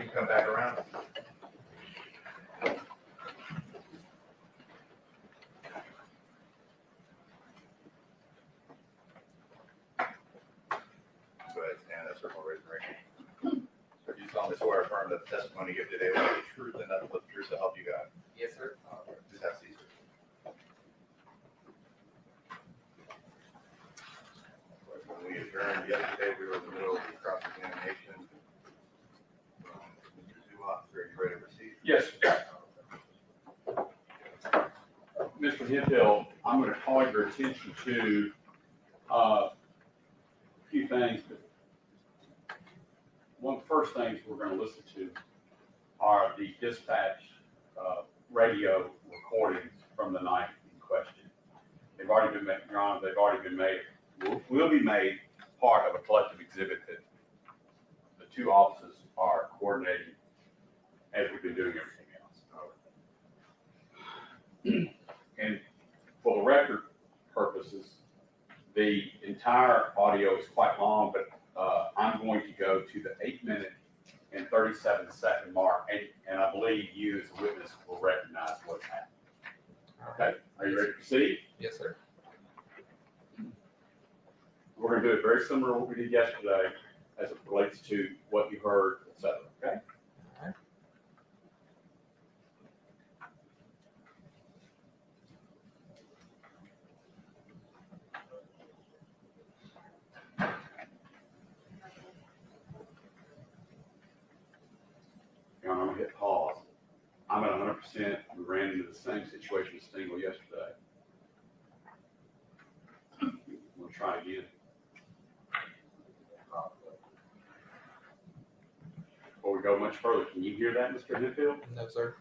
can come back around. Go ahead, stand up, circle, raise your right hand. So you solemnly swear or affirm that the testimony you give today will be the truth and nothing but the truth to help you God. Yes, sir. Just have a seat. When we adjourned yesterday, we were in the middle of the cross-examination. Mr. Zoo Officer, are you ready to proceed? Yes. Mr. Hemphill, I'm going to call your attention to a few things. One of the first things we're going to listen to are the dispatch radio recordings from the night in question. They've already been made, Your Honor, they've already been made, will be made part of a collective exhibit that the two offices are coordinating as we've been doing everything else. And for the record purposes, the entire audio is quite long, but I'm going to go to the 8-minute and 37-second mark, and I believe you as a witness will recognize what's happening. Okay, are you ready to proceed? Yes, sir. We're going to do it very similar to what we did yesterday as it relates to what you heard, et cetera, okay? All right. Your Honor, I'm going to hit pause. I'm at 100%. We ran into the same situation as Stingle yesterday. We'll try again. Before we go much further, can you hear that, Mr. Hemphill? No, sir.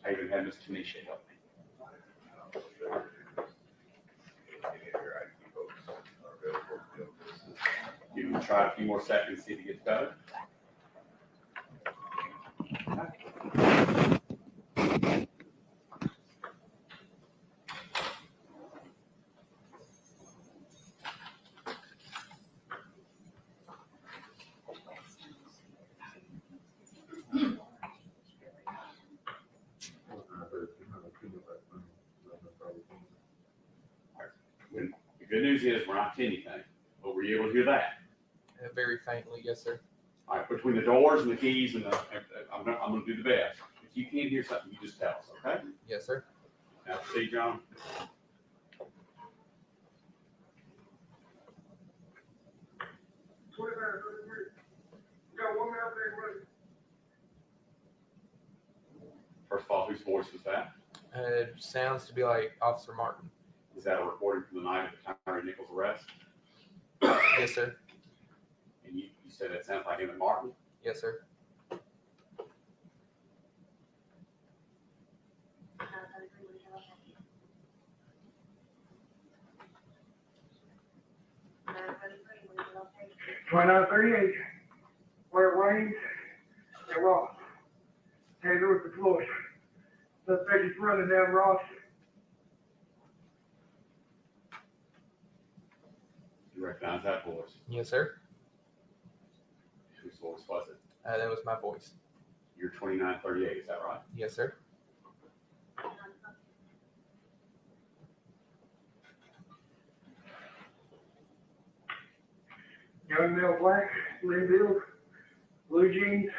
I even had Ms. Tanisha help me. You can try a few more seconds, see if it gets better. The good news is we're not to anything, but were you able to hear that? Very faintly, yes, sir. All right, between the doors and the keys and I'm gonna do the best. If you can't hear something, you just tell us, okay? Yes, sir. Now, see, John? Got one out there, buddy. First of all, whose voice was that? Sounds to be like Officer Martin. Is that a recording from the night of the Tyre Nichols arrest? Yes, sir. And you said that sounds like him and Martin? Yes, sir. $29.38. Where it rains, and Ross. Hey, Lewis the Floyd. Suspect is running down Ross. You recognize that voice? Yes, sir. Whose voice was it? That was my voice. You're 2938, is that right? Yes, sir. Young male, black, slim build, blue jeans,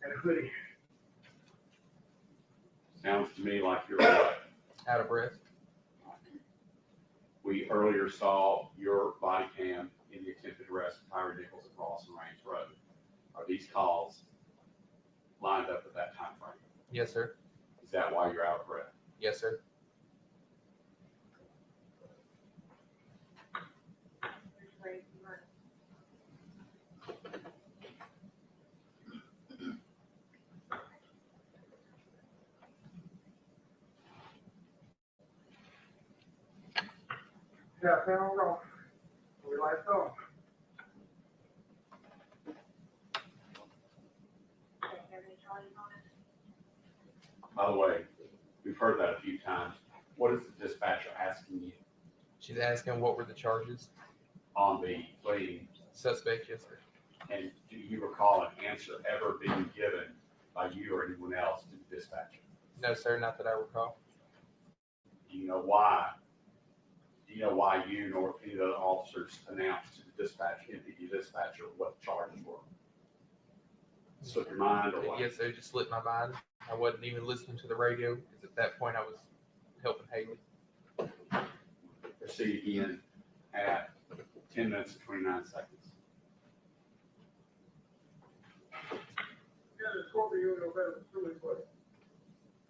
and a hoodie. Sounds to me like you're what? Out of breath. We earlier saw your body cam in the attempted arrest of Tyre Nichols at Ross and Range Road. Are these calls lined up at that time frame? Yes, sir. Is that why you're out of breath? Yes, sir. Southbound Ross. We last saw him. By the way, we've heard that a few times. What is the dispatcher asking you? She's asking what were the charges. on the fleeing, Suspect, yes, sir. and do you recall an answer ever being given by you or anyone else to the dispatcher? No, sir, not that I recall. Do you know why? Do you know why you nor any of the other officers announced to the MPD dispatcher what the charges were? Slip your mind or what? Yes, sir, just slipped my mind. I wasn't even listening to the radio because at that point I was helping Haley. Proceed again at 10 minutes and 29 seconds.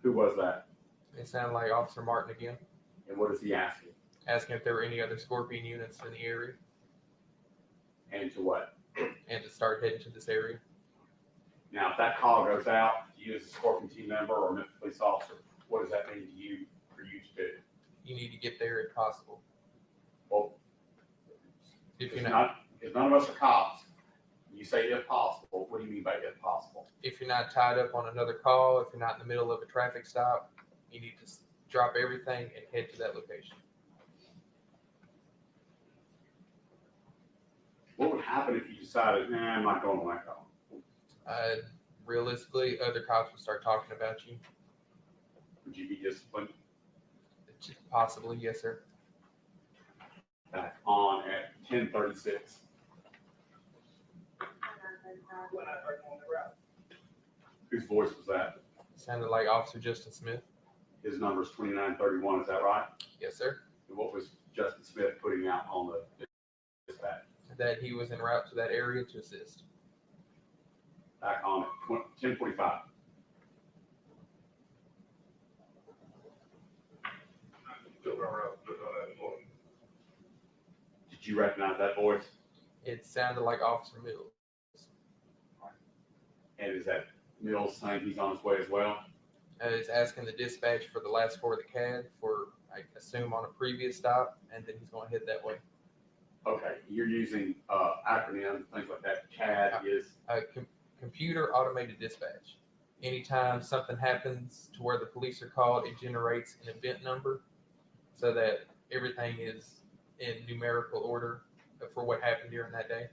Who was that? It sounded like Officer Martin again, And what is he asking? asking if there were any other Scorpion units in the area And to what? and to start heading to this area. Now, if that call goes out to you as a Scorpion team member or Memphis police officer, what does that mean to you for you to do? You need to get there if possible. Well, If it's you're not, because none of us are cops. You say if possible, what do you mean by if possible? if you're not tied up on another call, if you're not in the middle of a traffic stop, you need to drop everything and head to that location. What would happen if you decided, nah, I'm not going on that call? Realistically, other cops will start talking about you. Would you be disciplined? Possibly, yes, sir. Back on at 10:36. Whose voice was that? Sounded like Officer Justin Smith. His number is 2931, is that right? Yes, sir. And what was Justin Smith putting out on the dispatch? That he was en route to that area to assist. Back on at 10:45. Did you recognize that voice? It sounded like Officer Mills. And is that Mills saying he's on his way as well? It's asking the dispatch for the last four of the CAD for, I assume, on a previous stop, and then he's going to head that way. Okay, you're using acronyms, things like that. CAD is, Computer automated dispatch. Anytime something happens to where the police are called, it generates an event number so that everything is in numerical order for what happened during that day.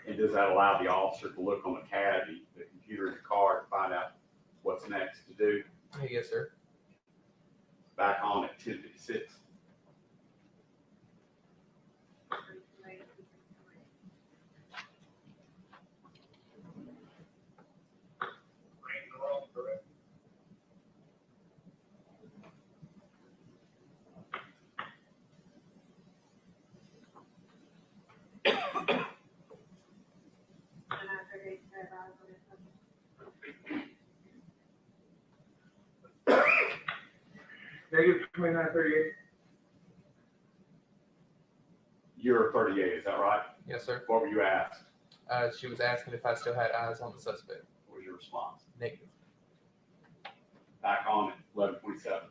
and does that allow the officer to look on the CAD, the computer in the car, to find out what's next to do? Yes, sir. Back on at 10:56. Negative 2938. You're 38, is that right? Yes, sir. What were you asked? She was asking if I still had eyes on the suspect. What was your response? Negative. Back on at 11:27.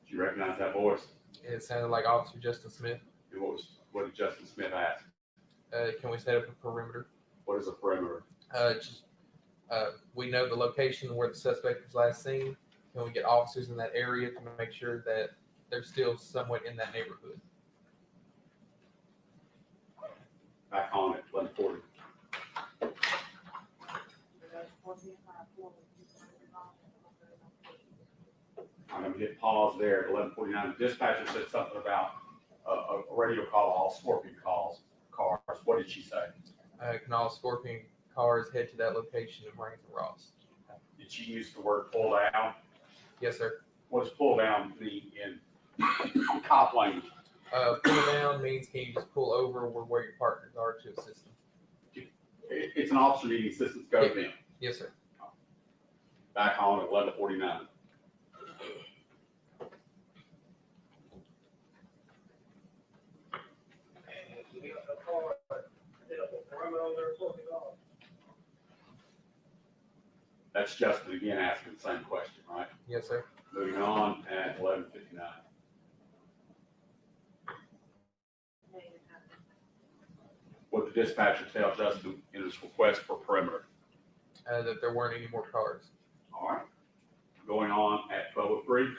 Did you recognize that voice? It sounded like Officer Justin Smith. And what did Justin Smith ask? Can we set up a perimeter? What is a perimeter? We know the location where the suspect was last seen. Can we get officers in that area to make sure that they're still somewhat in that neighborhood? Back on at 11:40. I'm going to hit pause there at 11:49. The dispatcher said something about a radio call, all Scorpion cars. What did she say? Can all Scorpion cars head to that location in Rankin Ross? Did she use the word pull down? Yes, sir. What does pull down mean in cop language? Pull down means can you just pull over where your partners are to assist them? It's an officer needing assistance, go to them. Yes, sir. Back on at 11:49. That's Justin again asking the same question, right? Yes, sir. Moving on at 11:59. What the dispatcher tell Justin in his request for perimeter? That there weren't any more cars. All right. Going on at 12:03.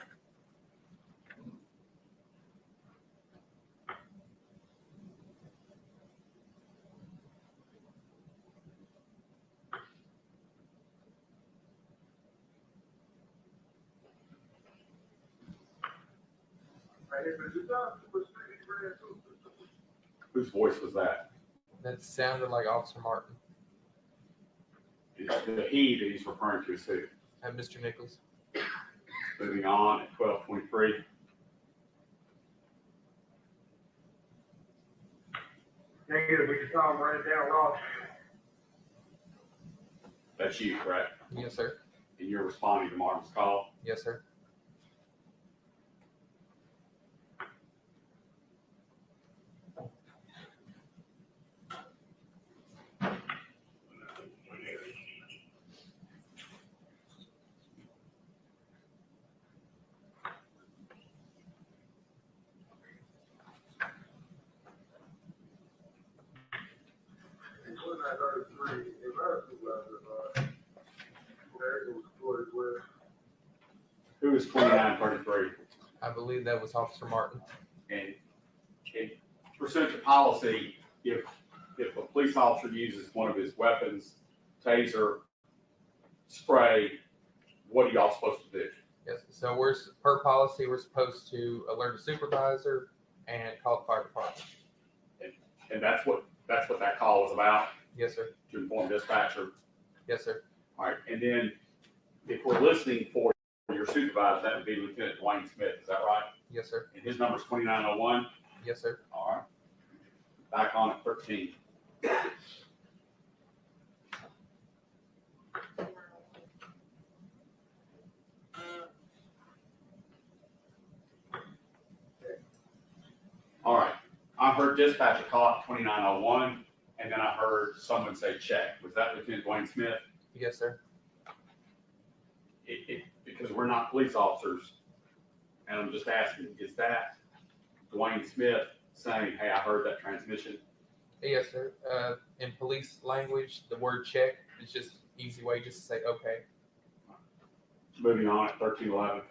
Whose voice was that? That sounded like Officer Martin. The he that he's referring to is who? Mr. Nichols. Moving on at 12:23. Negative, we just saw him running down Ross. That's you, correct? Yes, sir. And you're responding to Martin's call. Yes, sir. Who is 2933? I believe that was Officer Martin. And pursuant to policy, if a police officer uses one of his weapons, taser, spray, what are y'all supposed to do? Yes. So per policy, we're supposed to alert a supervisor and call the fire department. And that's what that call was about, Yes, sir. to inform dispatcher. Yes, sir. All right, and then if we're listening for your supervisor, that would be Lieutenant Dwayne Smith, is that right? Yes, sir. And his number's 2901. Yes, sir. All right. Back on at 13. All right. I heard dispatcher call at 2901, and then I heard someone say check. Was that Lieutenant Dwayne Smith? Yes, sir. Because we're not police officers, and I'm just asking, is that Dwayne Smith saying, hey, I heard that transmission? Yes, sir. In police language, the word check is just easy way just to say okay. Moving on at 1311.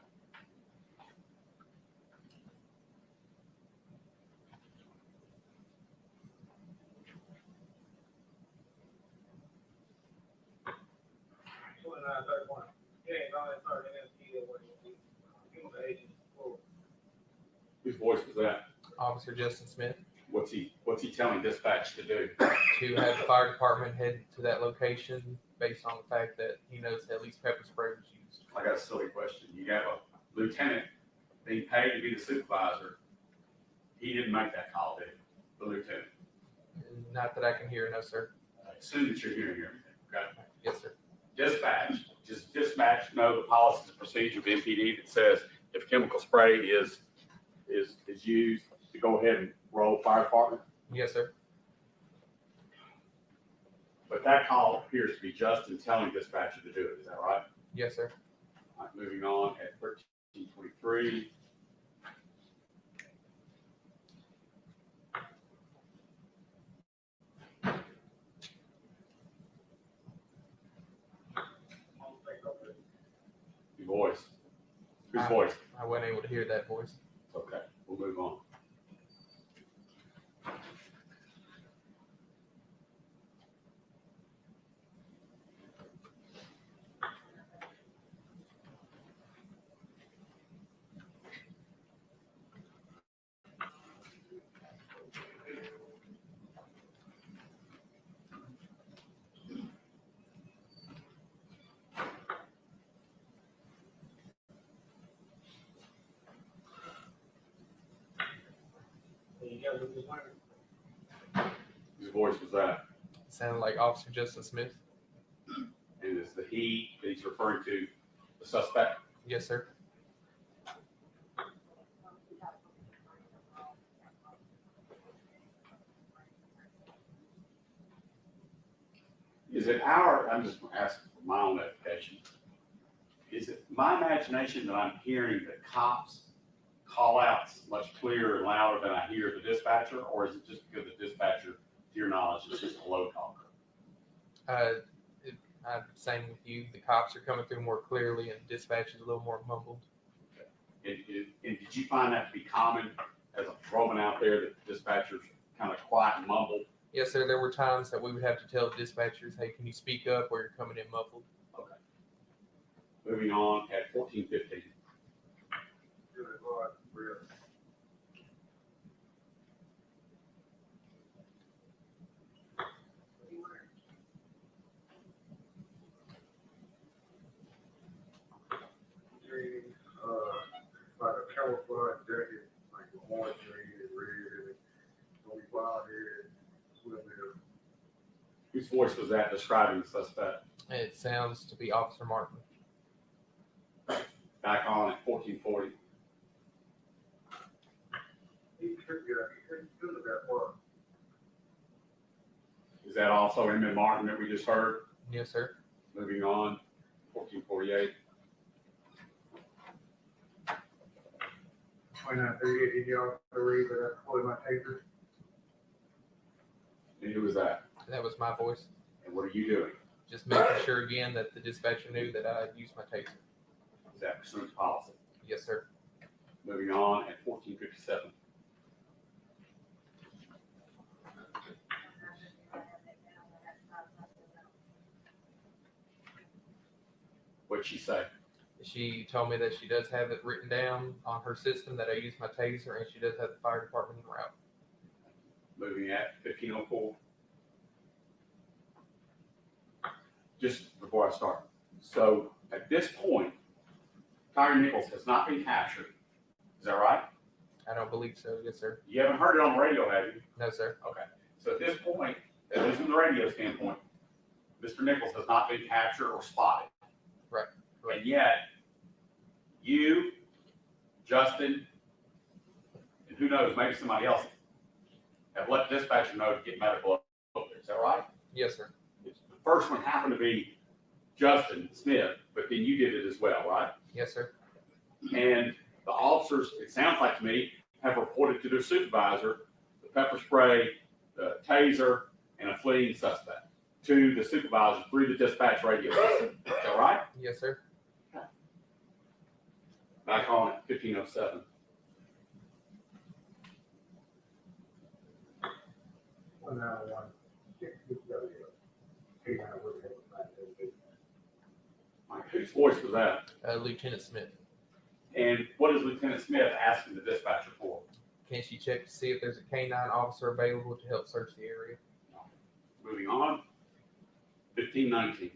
Whose voice was that? Officer Justin Smith, What's he telling dispatch to do? to have the fire department head to that location based on the fact that he knows at least pepper spray was used. I got a silly question. You have a lieutenant being paid to be the supervisor. He didn't make that call, did he? The lieutenant. Not that I can hear, no, sir. I assume that you're hearing everything, okay? Yes, sir. Dispatch, just dispatch know the policies and procedure of MPD that says if chemical spray is used, to go ahead and roll fire department. Yes, sir. But that call appears to be Justin telling dispatcher to do it. Is that right? Yes, sir. All right, moving on at 1323. Your voice. Whose voice? I wasn't able to hear that voice. Okay, we'll move on. Whose voice was that? It sounded like Officer Justin Smith. And is the he that he's referring to the suspect? Yes, sir. Is it I'm just asking for my own edification. Is it my imagination that I'm hearing the cops call outs much clearer and louder than I hear the dispatcher, or is it just because the dispatcher your knowledge, it's just a low talker. I'm same with you. The cops are coming through more clearly, and dispatch is a little more mumbled. And did you find that to be common as a patrolman out there, that dispatchers kind of quiet and mumble? Yes, sir. There were times that we would have to tell dispatchers, "Hey, can you speak up, or you're coming in muffled?" Okay. Moving on at 14:15. Like a camouflage jacket, like orange, green, and red, and only wild hair, swim there. Whose voice was that describing the suspect? It sounds to be Officer Martin. Back on at 14:40. He could have got far. Is that also Emmett Martin that we just heard? Yes, sir. Moving on, 14:48. 2938, y'all three, but that's probably my taser. And who was that? That was my voice. And what are you doing? Just making sure again that the dispatcher knew that I used my taser. Is that pursuant to policy? Yes, sir. Moving on at 14:57. What'd she say? She told me that she does have it written down on her system that I use my taser, and she does have the fire department en route. Moving at 15:04. Just before I start. So at this point, Tyre Nichols has not been captured. Is that right? I don't believe so. Yes, sir. You haven't heard it on the radio, have you? No, sir. Okay. So at this point, at least from the radio standpoint, Mr. Nichols has not been captured or spotted. Right. And yet, you, Justin, and who knows, maybe somebody else, have let dispatcher know to get medical over there. Is that right? Yes, sir. The first one happened to be Justin Smith, but then you did it as well, right? Yes, sir. And the officers, it sounds like to me, have reported to their supervisor the pepper spray, the taser, and a fleeing suspect to the supervisor through the dispatch radio system. Is that right? Yes, sir. Back on at 15:07. Whose voice was that? Lieutenant Smith. And what is Lieutenant Smith asking the dispatcher for? Can she check to see if there's a canine officer available to help search the area? Moving on. 15:19.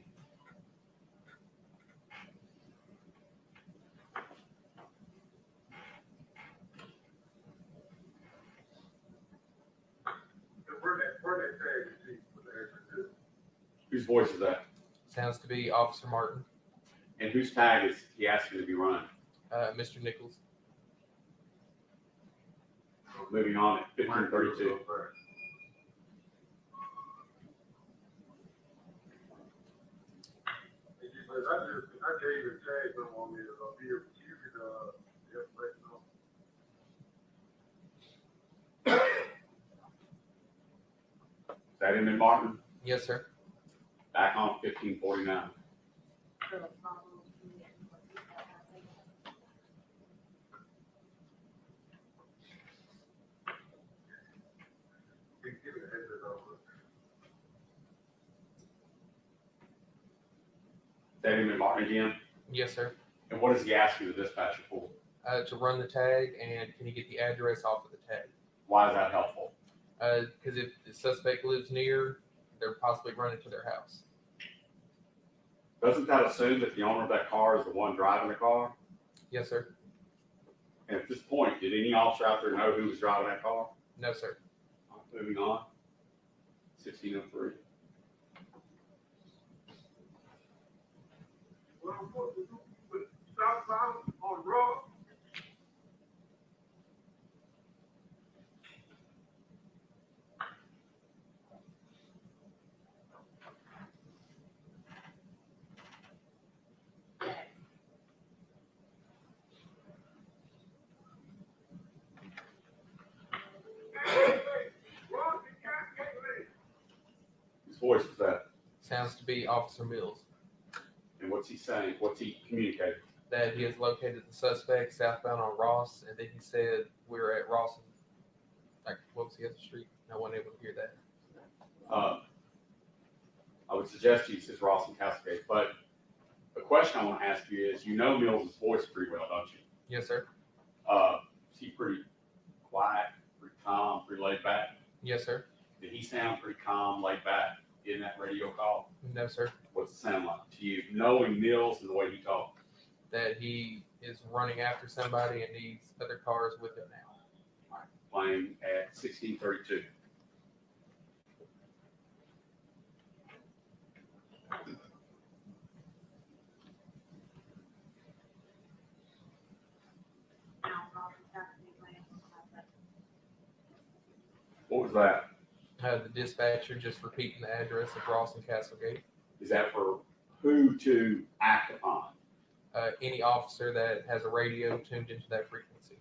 Where they say, what they do. Whose voice is that? Sounds to be Officer Martin. And whose tag is he asking to be run? Mr. Nichols. Moving on at 15:32. I gave you a tag number on there, I'll be able to give you the information on. Is that Emmett Martin? Yes, sir. Back on 15:49. Give it a heads up. Is that Emmett Martin again? Yes, sir. And what is he asking the dispatcher for? To run the tag, and can you get the address off of the tag? Why is that helpful? Because if the suspect lives near, they're possibly running to their house. Doesn't that assume that the owner of that car is the one driving the car? Yes, sir. And at this point, did any officer out there know who was driving that car? No, sir. Moving on. 16:03. Southbound on road. voice was that? Sounds to be Officer Mills. And what's he saying? What's he communicating? That he has located the suspect southbound on Ross, and then he said we're at Ross. Like, what was the other street? I wasn't able to hear that. I would suggest he says Ross and Cascade, but the question I want to ask you is, you know Mills' voice pretty well, don't you? Yes, sir. Is he pretty quiet, pretty calm, pretty laid back? Yes, sir. Did he sound pretty calm, laid back in that radio call? No, sir. What's it sound like to you, knowing Mills and the way he talked? That he is running after somebody and needs other cars with him now. All right, playing at 1632. What was that? The dispatcher just repeating the address of Ross and Castlegate. Is that for who to act upon? Any officer that has a radio tuned into that frequency.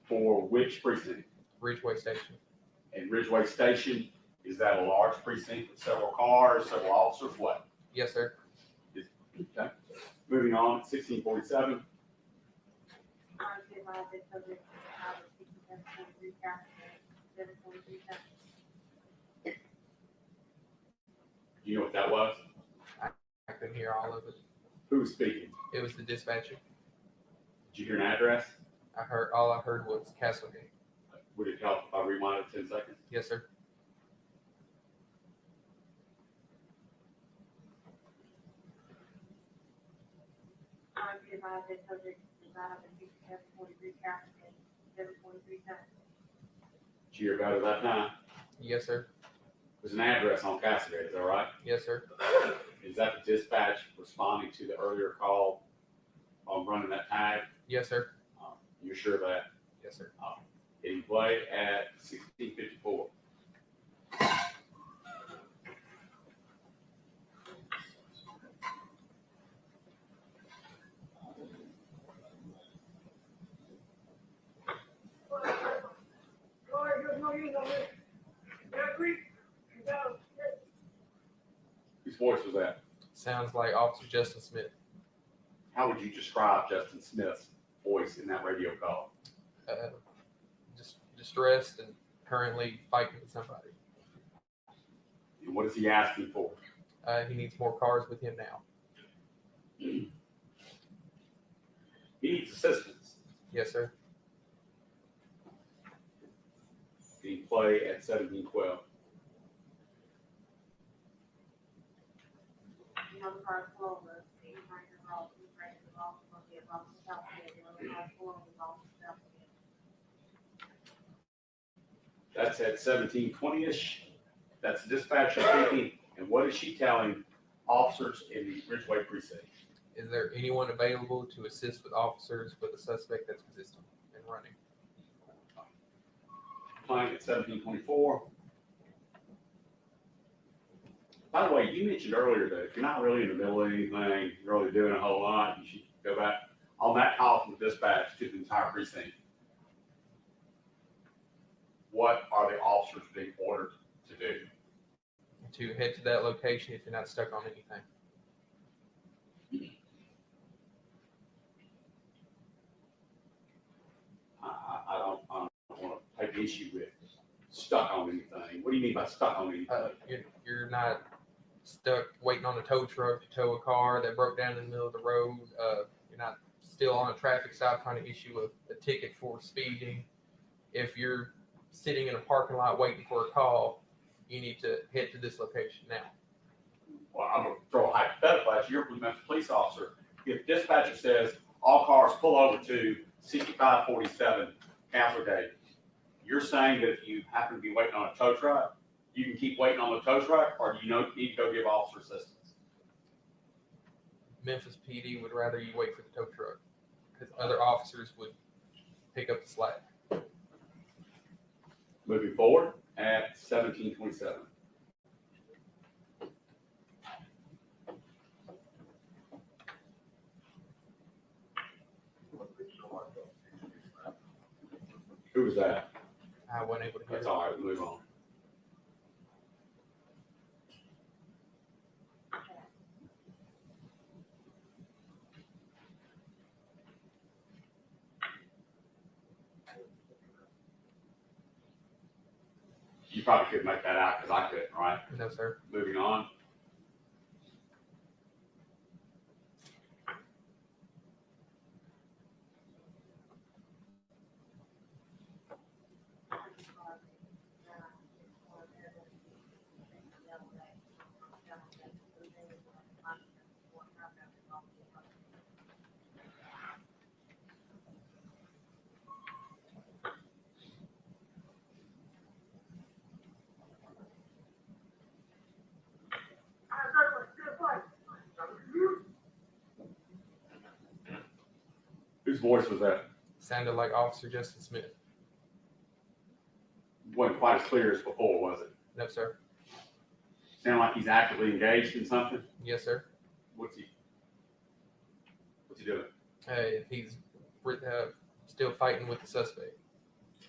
For which precinct? Ridgeway Station. And Ridgeway Station, is that a large precinct with several cars, several officers, what? Yes, sir. Okay. Moving on, 1647. Do you know what that was? I couldn't hear all of it. Who was speaking? It was the dispatcher. Did you hear an address? All I heard was Castlegate. Would it help if I rewind it 10 seconds? Yes, sir. Did you hear about it that time? Yes, sir. There's an address on Cascade, is that right? Yes, sir. Is that the dispatch responding to the earlier call on running that tag? Yes, sir. You're sure of that? Yes, sir. It played at 1654. Whose voice was that? Sounds like Officer Justin Smith. How would you describe Justin Smith's voice in that radio call? Just distressed and currently fighting with somebody. And what is he asking for? He needs more cars with him now. He needs assistance. Yes, sir. He play at 1712. That's at 1720-ish. That's the dispatcher speaking. And what is she telling officers in the Ridgeway precinct? Is there anyone available to assist with officers with a suspect that's resisting and running? Playing at 1724. By the way, you mentioned earlier that if you're not really in the middle of anything, you're really doing a whole lot, you should go back on that call from the dispatch to the entire precinct. What are the officers being ordered to do? To head to that location if you're not stuck on anything. I don't want to take issue with stuck on anything. What do you mean by stuck on anything? You're not stuck waiting on a tow truck to tow a car that broke down in the middle of the road. You're not still on a traffic stop trying to issue a ticket for speeding. If you're sitting in a parking lot waiting for a call, you need to head to this location now. Well, I'm going to throw a hypothetical at you. You're a police officer. If dispatcher says all cars pull over to 6547 Castlegate, you're saying that if you happen to be waiting on a tow truck, you can keep waiting on the tow truck, or do you need to go give officer assistance? Memphis PD would rather you wait for the tow truck because other officers would pick up the slack. Moving forward at 1727. Who was that? I wasn't able to hear That's it. all right, move on. probably couldn't make that out because I couldn't, right? No, sir. Moving on. Whose voice was that? Sounded like Officer Justin Smith. Wasn't quite as clear as before, was it? No, sir. Sound like he's actively engaged in something? Yes, sir. What's he doing? He's still fighting with the suspect.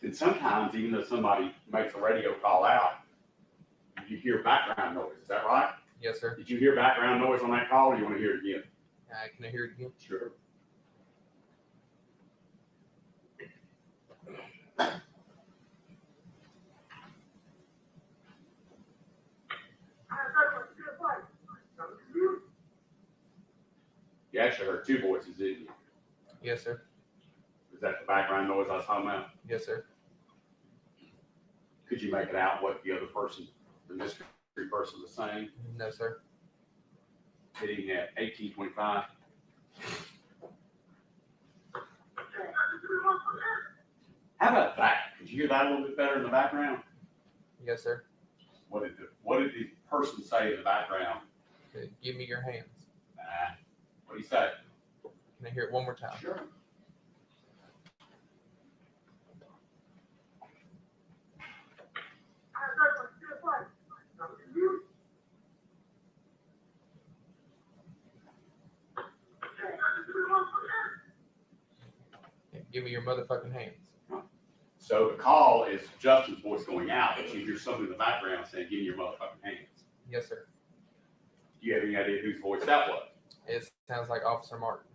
And sometimes, even though somebody makes a radio call out, you hear background noise. Is that right? Yes, sir. Did you hear background noise on that call, or you want to hear it again? Can I hear it again? Sure. You actually heard two voices, didn't you? Yes, sir. Is that the background noise I was talking about? Yes, sir. Could you make it out what the other person, the mystery person was saying? No, sir. Hitting at 1825. How about that? Could you hear that a little bit better in the background? Yes, sir. What did the person say in the background? Give me your hands. What do you say? Can I hear it one more time? Sure. Give me your motherfucking hands. So the call is Justin's voice going out, but you hear somebody in the background saying, "Give me your motherfucking hands." Yes, sir. Do you have any idea whose voice that was? It sounds like Officer Martin.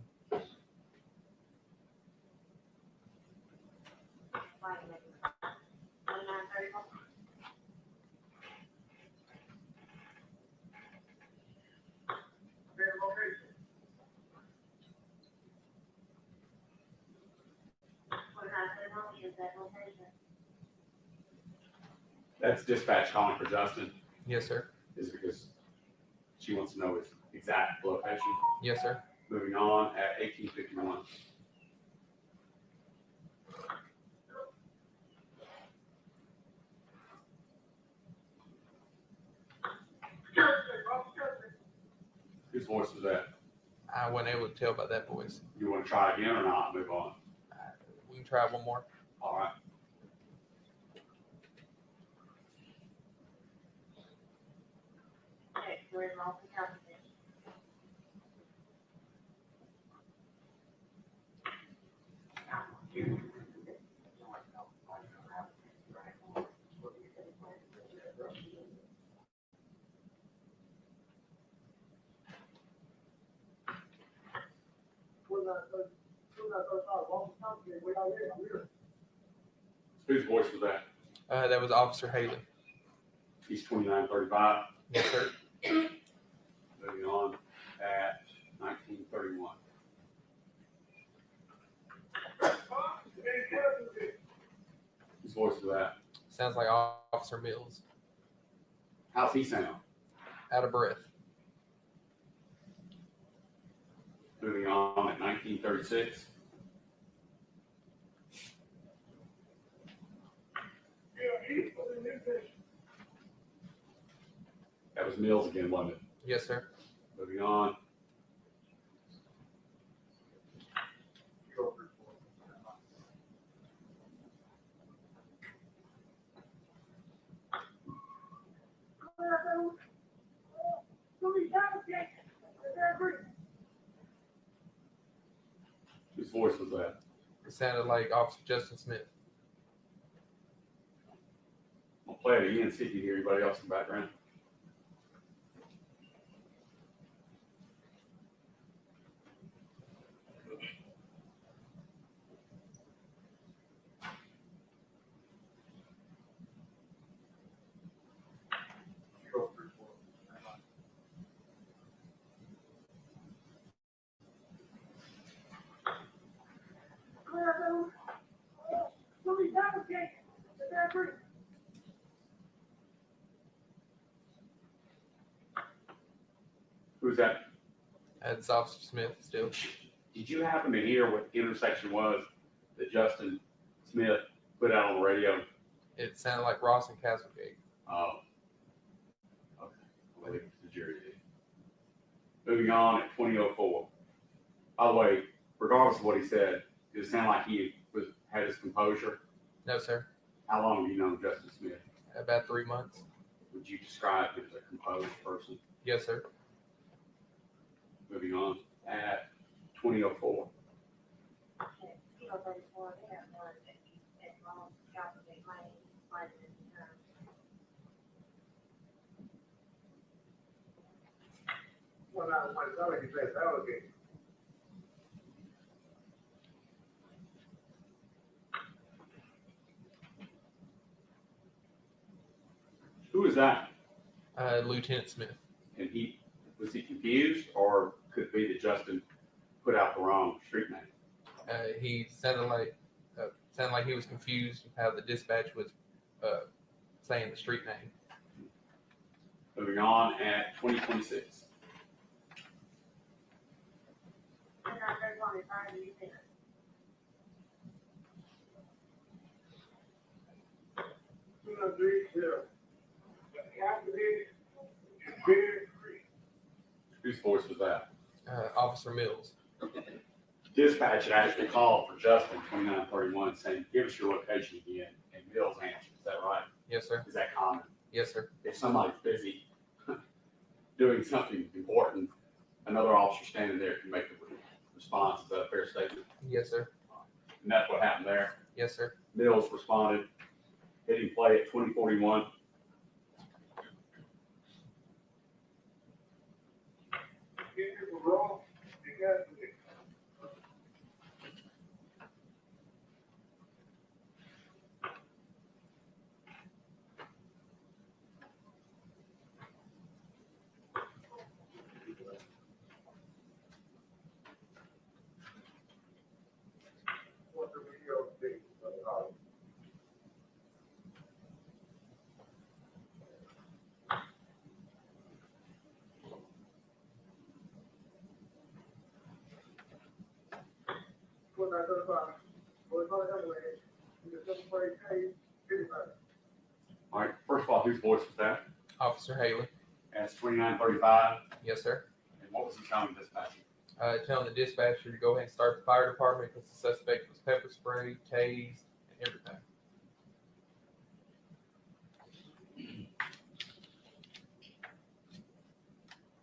That's dispatch calling for Justin. Yes, sir. Is it because she wants to know his exact location? Yes, sir. Moving on at 1851. Whose voice was that? I wasn't able to tell by that voice. You want to try again or not? Move on. We can try one more. All right. Whose voice was that? That was Officer Haley. He's 2935. Yes, sir. Moving on at 1931. Whose voice was that? Sounds like Officer Mills. How's he sound? Out of breath. Moving on at 1936. That was Mills again, wasn't it? Yes, sir. Moving on. Whose voice was that? It sounded like Officer Justin Smith. I'll play it again, see if you hear anybody else in the background. Who's that? That's Officer Smith still. Did you happen to hear what intersection was that Justin Smith put out on the radio? It sounded like Ross and Castlegate. Oh. Okay. I'll leave it to the jury. Moving on at 20:04. By the way, regardless of what he said, did it sound like he had his composure? No, sir. How long have you known Justin Smith? About 3 months. Would you describe him as a composed person? Yes, sir. Moving on at 20:04. Well, now, my son, he says, okay. Who is that? Lieutenant Smith. And was he confused, or could it be that Justin put out the wrong street name? He sounded like he was confused with how the dispatch was saying the street name. Moving on at 20:26. Whose voice was that? Officer Mills. Dispatch had actually called for Justin 2931 saying, give us your location again, and Mills answered. Is that right? Yes, sir. Is that common? Yes, sir. If somebody's busy doing something important, another officer standing there can make a response. Is that a fair statement? Yes, sir. And that's what happened there. Yes, sir. Mills responded, hitting play at 2041. All right, first of all, whose voice was that? Officer Haley. That's 2935. Yes, sir. And what was he telling dispatcher? Telling the dispatcher to go ahead and start the fire department because the suspect was pepper sprayed, tased, and everything.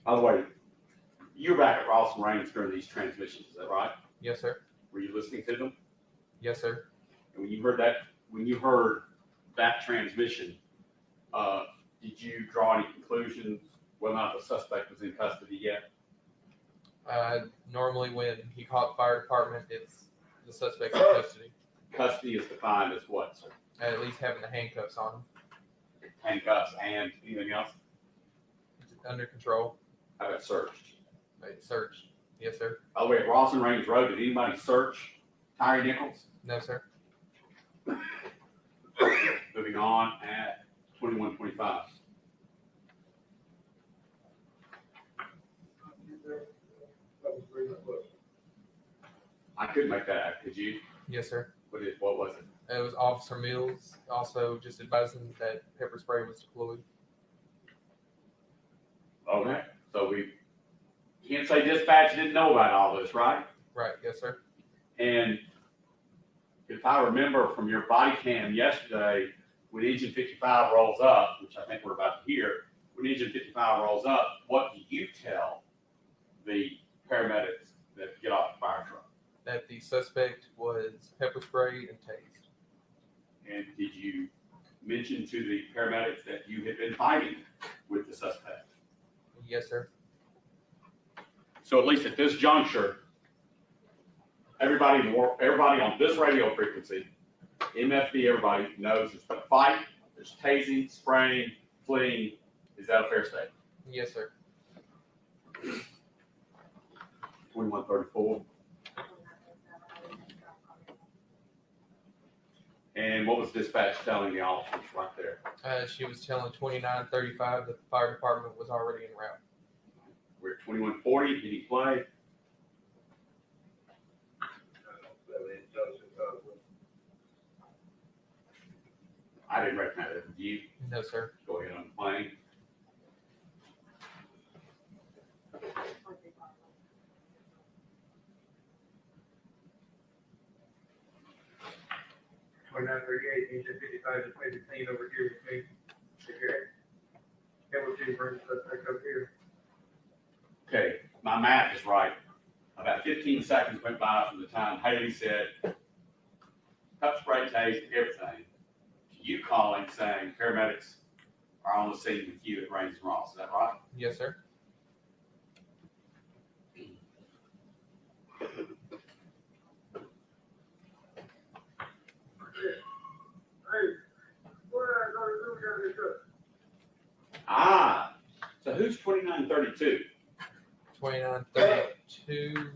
By the way, you were back at Ross and Raines during these transmissions, is that right? Yes, sir. Were you listening to them? Yes, sir. And when you heard that transmission, did you draw any conclusions whether or not the suspect was in custody yet? Normally when he called the fire department, it's the suspect's in custody. Custody is defined as what, sir? At least having the handcuffs on him. Handcuffs and anything else? It's under control. How about searched? Searched. Yes, sir. By the way, at Ross and Raines Road, did anybody search Tyre Nichols? No, sir. Moving on at 2125. I couldn't make that out, could you? Yes, sir. What was it? It was Officer Mills also just advising that pepper spray was deployed. Okay, so we can't say dispatch didn't know about all this, right? Right. Yes, sir. And if I remember from your body cam yesterday, when engine 55 rolls up, which I think we're about to hear, when engine 55 rolls up, what do you tell the paramedics that get off the fire truck? That the suspect was pepper sprayed and tased. And did you mention to the paramedics that you had been fighting with the suspect? Yes, sir. So at least at this juncture, everybody on this radio frequency, MFD, everybody knows there's been a fight, there's tasing, spraying, fleeing. Is that a fair statement? Yes, sir. 2134. And what was dispatch telling the officers right there? She was telling 2935 that the fire department was already en route. We're at 2140. Did he play? I didn't recognize it. Did you? No, sir. Go ahead on the plane. Twenty-nine thirty-eight, you said 55 to 15 over here with me. Okay. Hamilton brings us back up here. Okay, my math is right. About 15 seconds went by from the time Haley said, cup spray, tased, everything, to you calling saying paramedics are on the scene with you at Rains and Ross. Is that right? Yes, sir. Hey, what I gotta do down here? Ah, so who's 2932? 2932.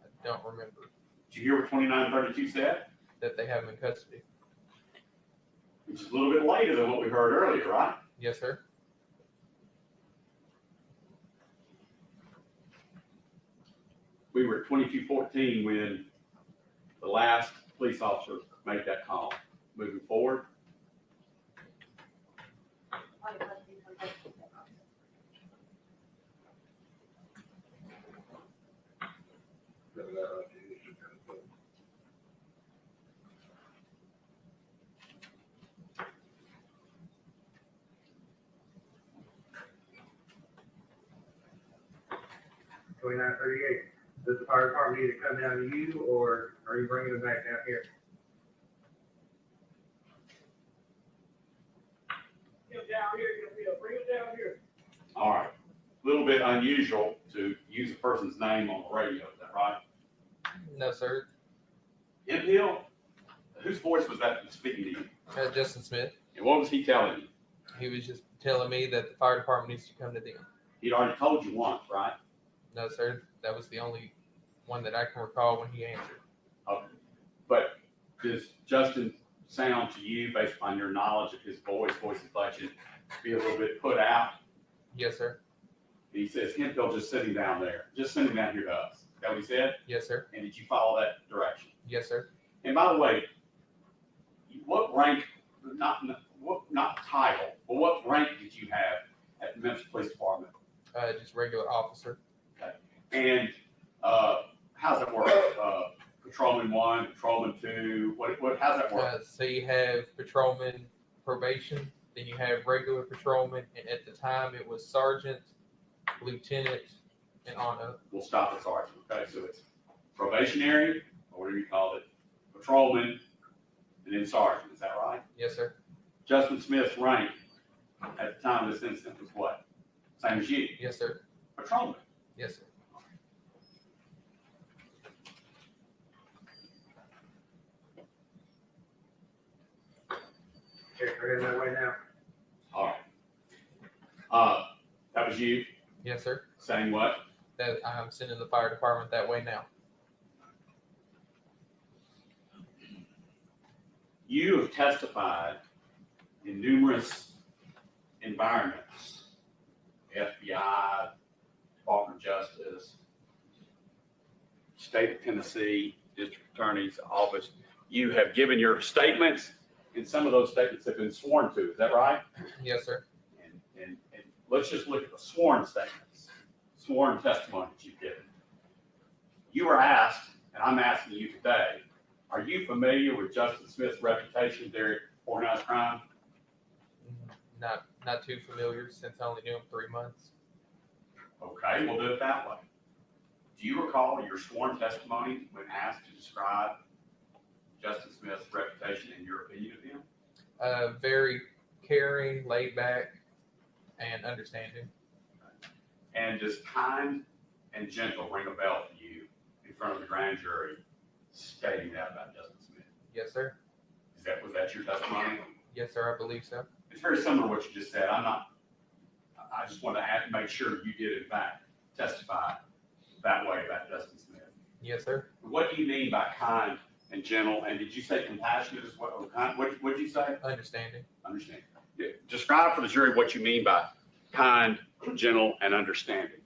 I don't remember Did you hear what 2932 said? that they have him in custody. Which is a little bit later than what we heard earlier, right? Yes, sir. We were at 2214 when the last police officer made that call. Moving forward, Twenty-nine thirty-eight. Does the fire department need to come down to you, or are you bringing them back down here? Get down here, bring them down here. all right. A little bit unusual to use a person's name on the radio, is that right? No, sir. Hill, whose voice was that speaking to you? Justin Smith. And what was he telling you? He was just telling me that the fire department needs to come to them. He'd already told you once, right? No, sir. That was the only one that I can recall when he answered. Okay. But does Justin sound to you, based on your knowledge of his voice inflection, be a little bit put out? Yes, sir. He says, Hemphill just sitting down there, just sitting down here to us. Is that what he said? Yes, sir. And did you follow that direction? Yes, sir. And by the way, what rank, not title, but what rank did you have at the Memphis Police Department? Just regular officer. And how's that work? Patrolman 1, Patrolman 2, how's that work? So you have patrolman probation, then you have regular patrolman, and at the time it was sergeant, lieutenant, and on up. We'll stop at sergeant, okay? So it's probationary, or whatever you call it, patrolman, and then sergeant, is that right? Yes, sir. Justin Smith's rank at the time of this incident was what? Same as you, Yes, sir. patrolman. Yes, sir. Okay, we're heading that way now. All right. That was you Yes, sir. saying what? That I'm sending the fire department that way now. You have testified in numerous environments, FBI, Department of Justice, State of Tennessee, District Attorney's Office. You have given your statements, and some of those statements have been sworn to. Is that right? Yes, sir. And let's just look at the sworn statements, sworn testimony that you've given. You were asked, and I'm asking you today, are you familiar with Justin Smith's reputation there at organized crime? Not too familiar since I only knew him 3 months. Okay, we'll do it that way. Do you recall your sworn testimony when asked to describe Justin Smith's reputation and your opinion of him? Very caring, laid back, and understanding. And does kind and gentle ring a bell for you in front of the grand jury stating that about Justin Smith? Yes, sir. Was that your testimony? Yes, sir. I believe so. It's very similar to what you just said. I just want to make sure you did in fact testify that way about Justin Smith. Yes, sir. What do you mean by kind and gentle? And did you say compassionate as well? What did you say? Understanding. Understand. Describe for the jury what you mean by kind, gentle, and understanding?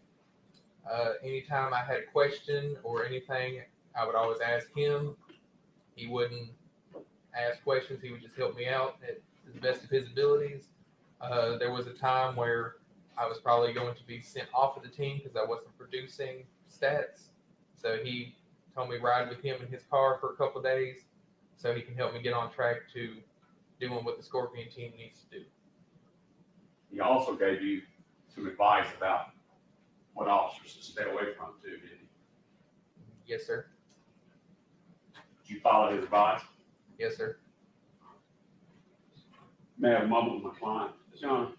Anytime I had a question or anything, I would always ask him. He wouldn't ask questions. He would just help me out at the best of his abilities. There was a time where I was probably going to be sent off of the team because I wasn't producing stats. So he told me ride with him in his car for a couple of days so he can help me get on track to doing what the Scorpion team needs to do. He also gave you some advice about what officers to stay away from too, didn't he? Yes, sir. Did you follow his advice? Yes, sir. May I have a moment with my client? John?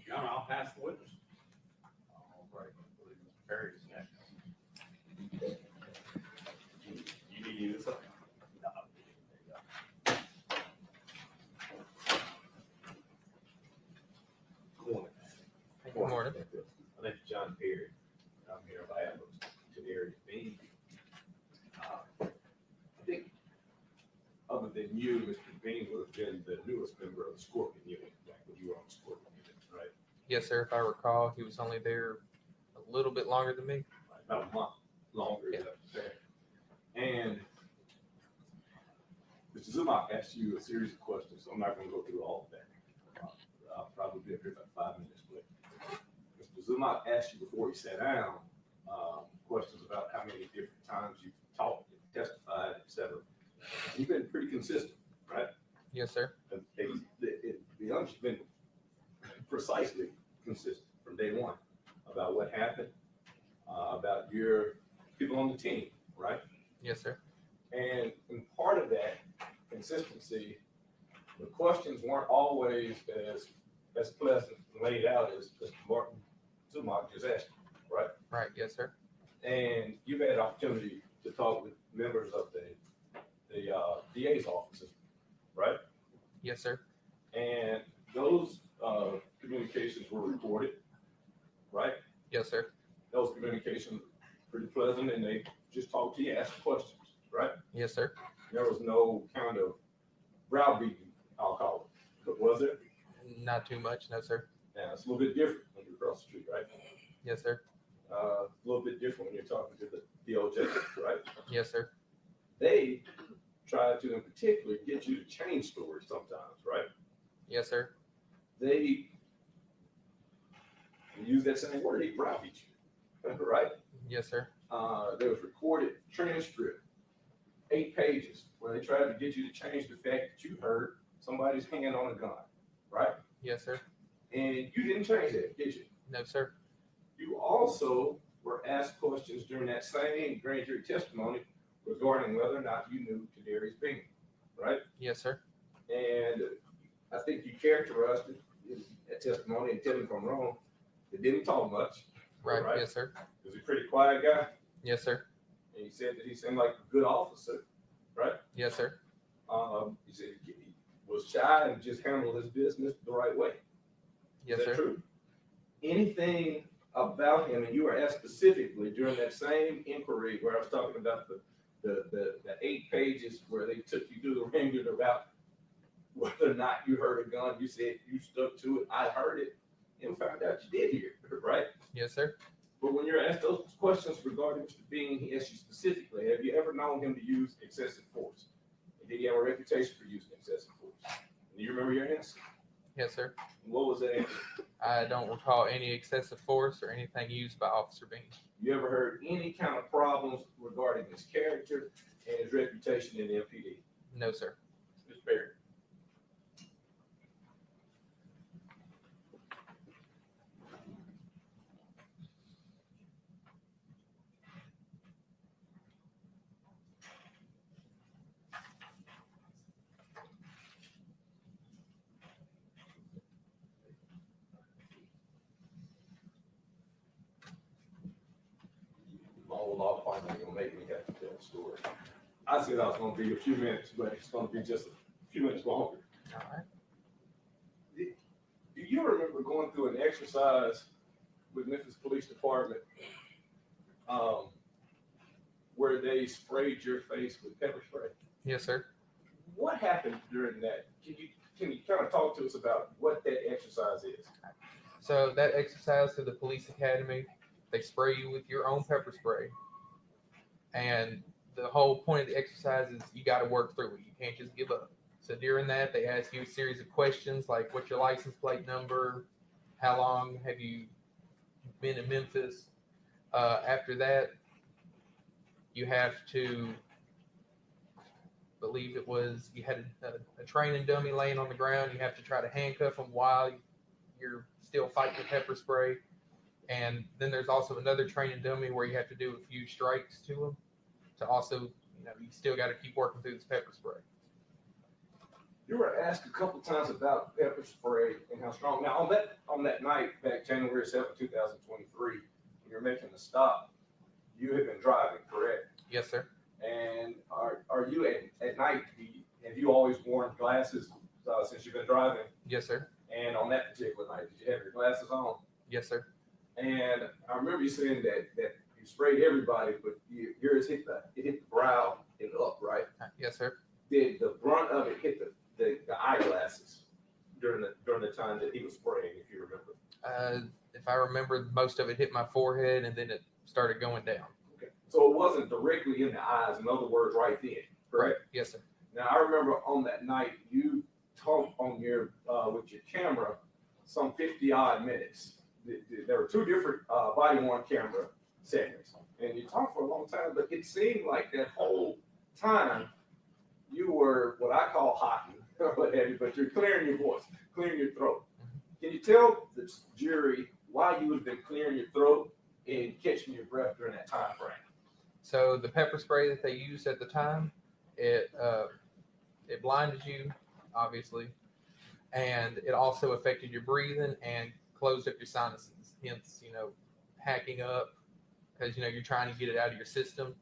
John, I'll pass the witness. All right, I believe Mr. Perry is next. You need to use this up? No. There you go. Good morning. My name's John Perry. I'm here on behalf of Tyre Nichols. I think, other than you, Mr. Bean would have been the newest member of the Scorpion unit, back when you were on the Scorpion unit, right? Yes, sir. If I recall, he was only there a little bit longer than me. About a month longer, is that fair? And Mr. Zuma asked you a series of questions, so I'm not gonna go through all of that. I'll probably be up here about 5 minutes, but Mr. Zuma asked you before he sat down, questions about how many different times you've talked, testified, et cetera. You've been pretty consistent, right? Yes, sir. And the answer's been precisely consistent from day one about what happened, about your people on the team, right? Yes, sir. And part of that consistency, the questions weren't always as pleasant and laid out as Mr. Martin Zumock just asked you, right? Right. Yes, sir. And you've had opportunity to talk with members of the DA's offices, right? Yes, sir. And those communications were recorded, right? Yes, sir. Those communications pretty pleasant, and they just talked to you, asked questions, right? Yes, sir. There was no kind of browbeating, I'll call it, but was there? Not too much. No, sir. Now, it's a little bit different when you're across the street, right? Yes, sir. A little bit different when you're talking to the DOJ, right? Yes, sir. They try to, in particular, get you to change stories sometimes, right? Yes, sir. They use that same word, they browbeat you, right? Yes, sir. There was recorded transcript, 8 pages, where they tried to get you to change the fact that you heard somebody's hand on a gun, right? Yes, sir. And you didn't change that, did you? No, sir. You also were asked questions during that same grand jury testimony regarding whether or not you knew Tyre's being, right? Yes, sir. And I think you characterized it in that testimony, and tell me if I'm wrong, it didn't talk much. Right. Right. Yes, sir. He was a pretty quiet guy, Yes, sir. and he said that he seemed like a good officer, right? Yes, sir. He said he was shy and just handled his business the right way. Yes, Is that sir. true? Anything about him, and you were asked specifically during that same inquiry where I was talking about the 8 pages where they took you through the ringer about whether or not you heard a gun, you said you stuck to it, I heard it, and found out you did hear it, right? Yes, sir. But when you're asked those questions regarding Mr. Bean, he asked you specifically, have you ever known him to use excessive force? And did he have a reputation for using excessive force? Do you remember your answer? Yes, sir. And what was that answer? I don't recall any excessive force or anything used by Officer Bean. You ever heard any kind of problems regarding his character and his reputation in the MPD? No, sir. Mr. Perry? My old law department ain't gonna make me have to tell the story. I said I was gonna be a few minutes, but it's gonna be just a few minutes longer. All right. Do you remember going through an exercise with Memphis Police Department, where they sprayed your face with pepper spray. Yes, sir. What happened during that? Can you kind of talk to us about what that exercise is? So that exercise to the police academy, they spray you with your own pepper spray, and the whole point of the exercise is you got to work through it. You can't just give up. So during that, they ask you a series of questions like, what's your license plate number? How long have you been in Memphis? After that, you have to believe it was you had a training dummy laying on the ground. You have to try to handcuff them while you're still fighting the pepper spray. And then there's also another training dummy where you have to do a few strikes to them to also, you still got to keep working through this pepper spray. You were asked a couple times about pepper spray and how strong. Now on that night back January 7th, 2023, when you're making the stop, you had been driving, correct? Yes, sir. And are you at night? Have you always worn glasses since you've been driving? Yes, sir. And on that particular night, did you have your glasses on? Yes, sir. And I remember you saying that you sprayed everybody, but yours hit the brow and up, right? Yes, sir. Did the brunt of it hit the eyeglasses during the time that he was spraying, if you remember? If I remember, most of it hit my forehead and then it started going down. Okay. So it wasn't directly in the eyes, in other words, right then, correct? Yes, sir. Now I remember on that night you talked on your with your camera some 50 odd minutes. There were two different body worn camera segments, and you talked for a long time. But it seemed like that whole time you were what I call hotting, what have you, but you're clearing your voice, clearing your throat. Can you tell the jury why you would have been clearing your throat and catching your breath during that time frame? So the pepper spray that they used at the time, it blinded you, obviously, and it also affected your breathing and closed up your sinuses. Hence, hacking up because you're trying to get it out of your system.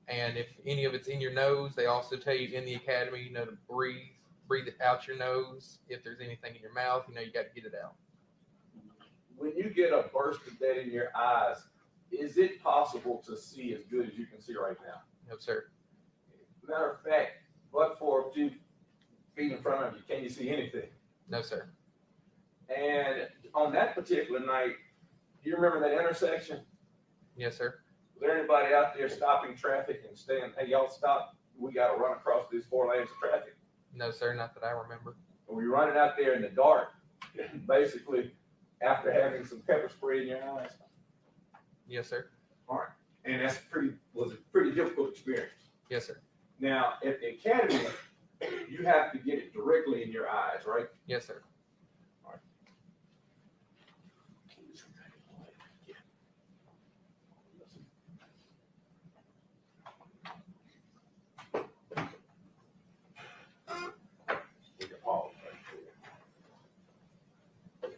And if any of it's in your nose, they also tell you in the academy, to breathe it out your nose. If there's anything in your mouth, you got to get it out. When you get a burst of that in your eyes, is it possible to see as good as you can see right now? No, sir. Matter of fact, but for a few feet in front of you, can you see anything? No, sir. And on that particular night, do you remember that intersection? Yes, sir. Was there anybody out there stopping traffic and saying, hey, y'all stop, we got to run across these 4 lanes of traffic? No, sir, not that I remember. And were you running out there in the dark, basically, after having some pepper spray in your eyes? Yes, sir. All right. And was a pretty difficult experience. Yes, sir. Now, at the academy, you have to get it directly in your eyes, right? Yes, sir. We can pause right there.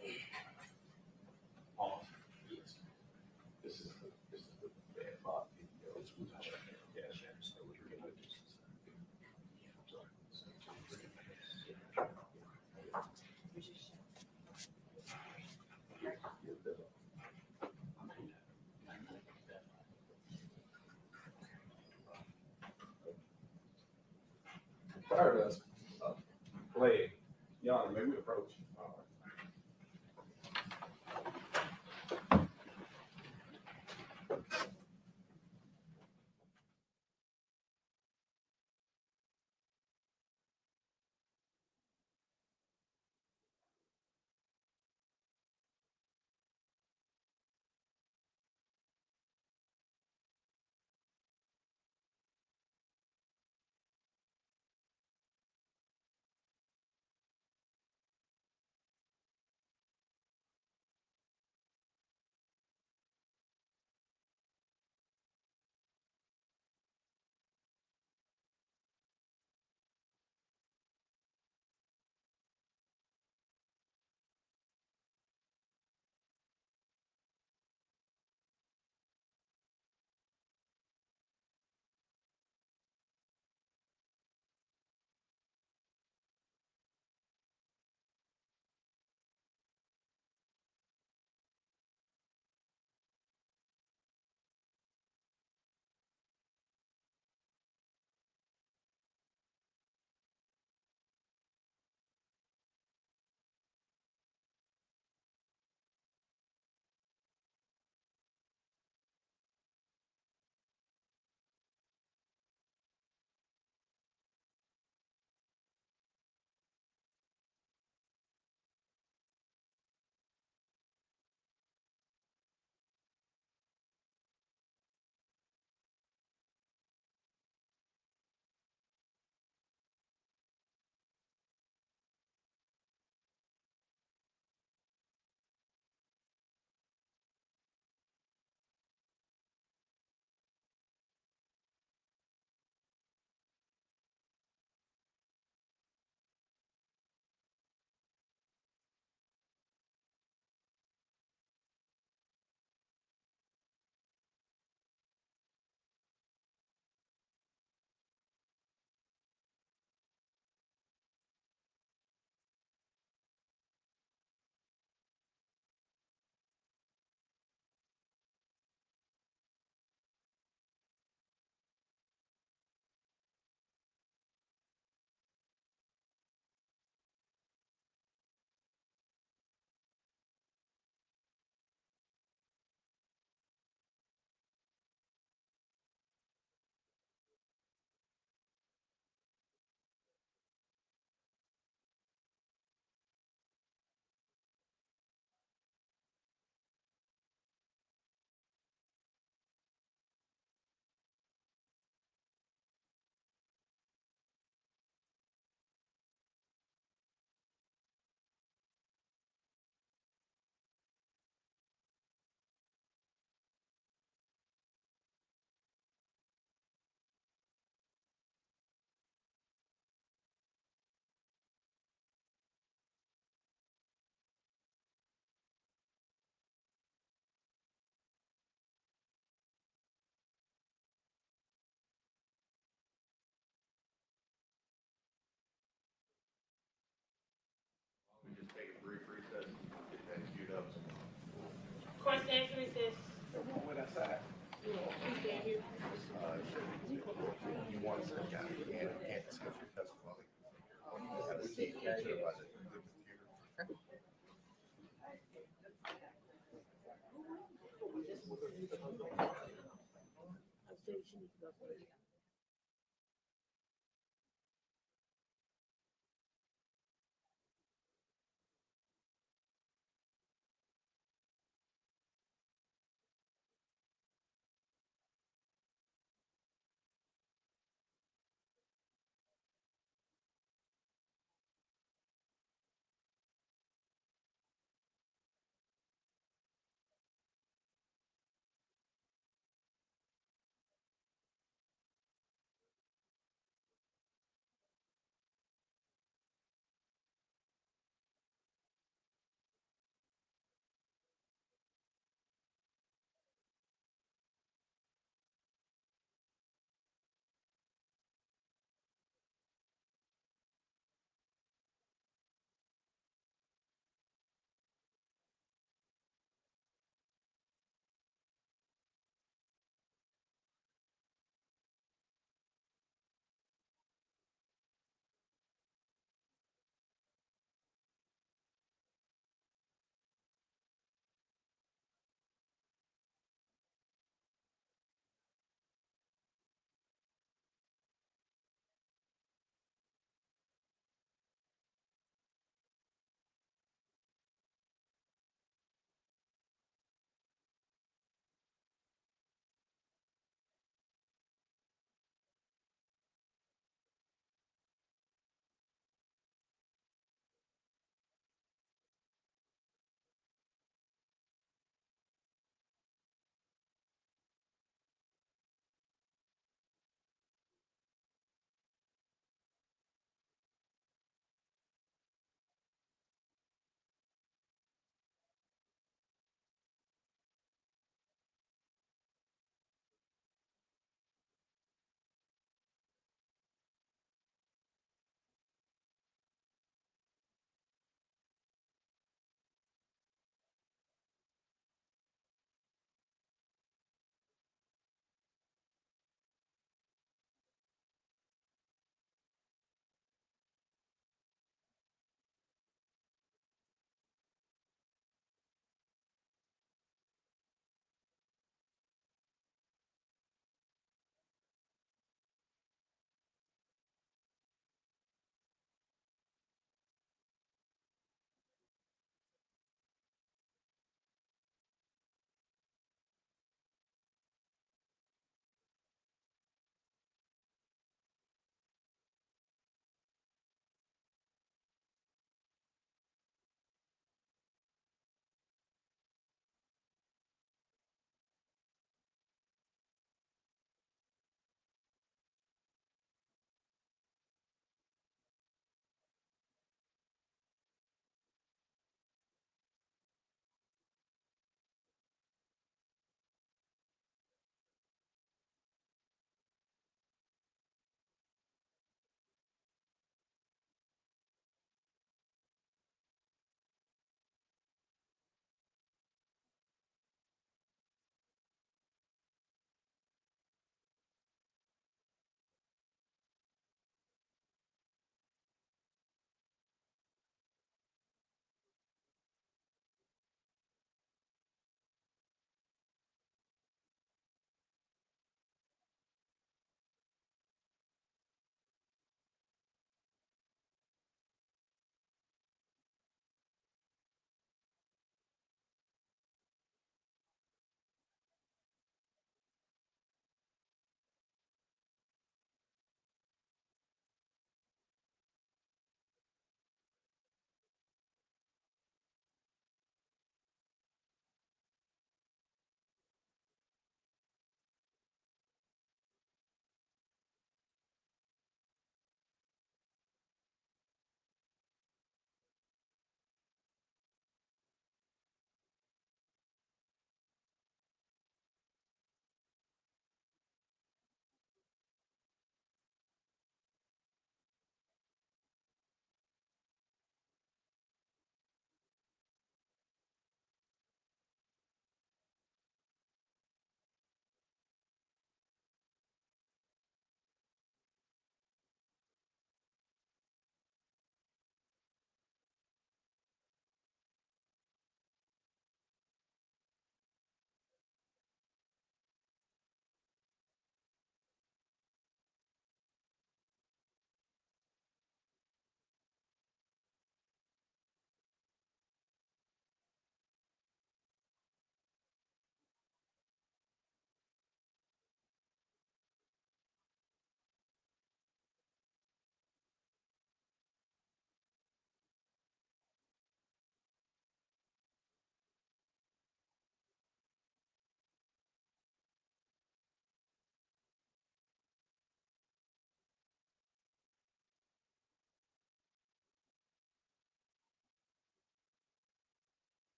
Pause. Yes. This is the bad part. This was Prior to us playing, Yana, may we approach? you want to speak out, you can't discuss your testimony. You have to see it by the computer.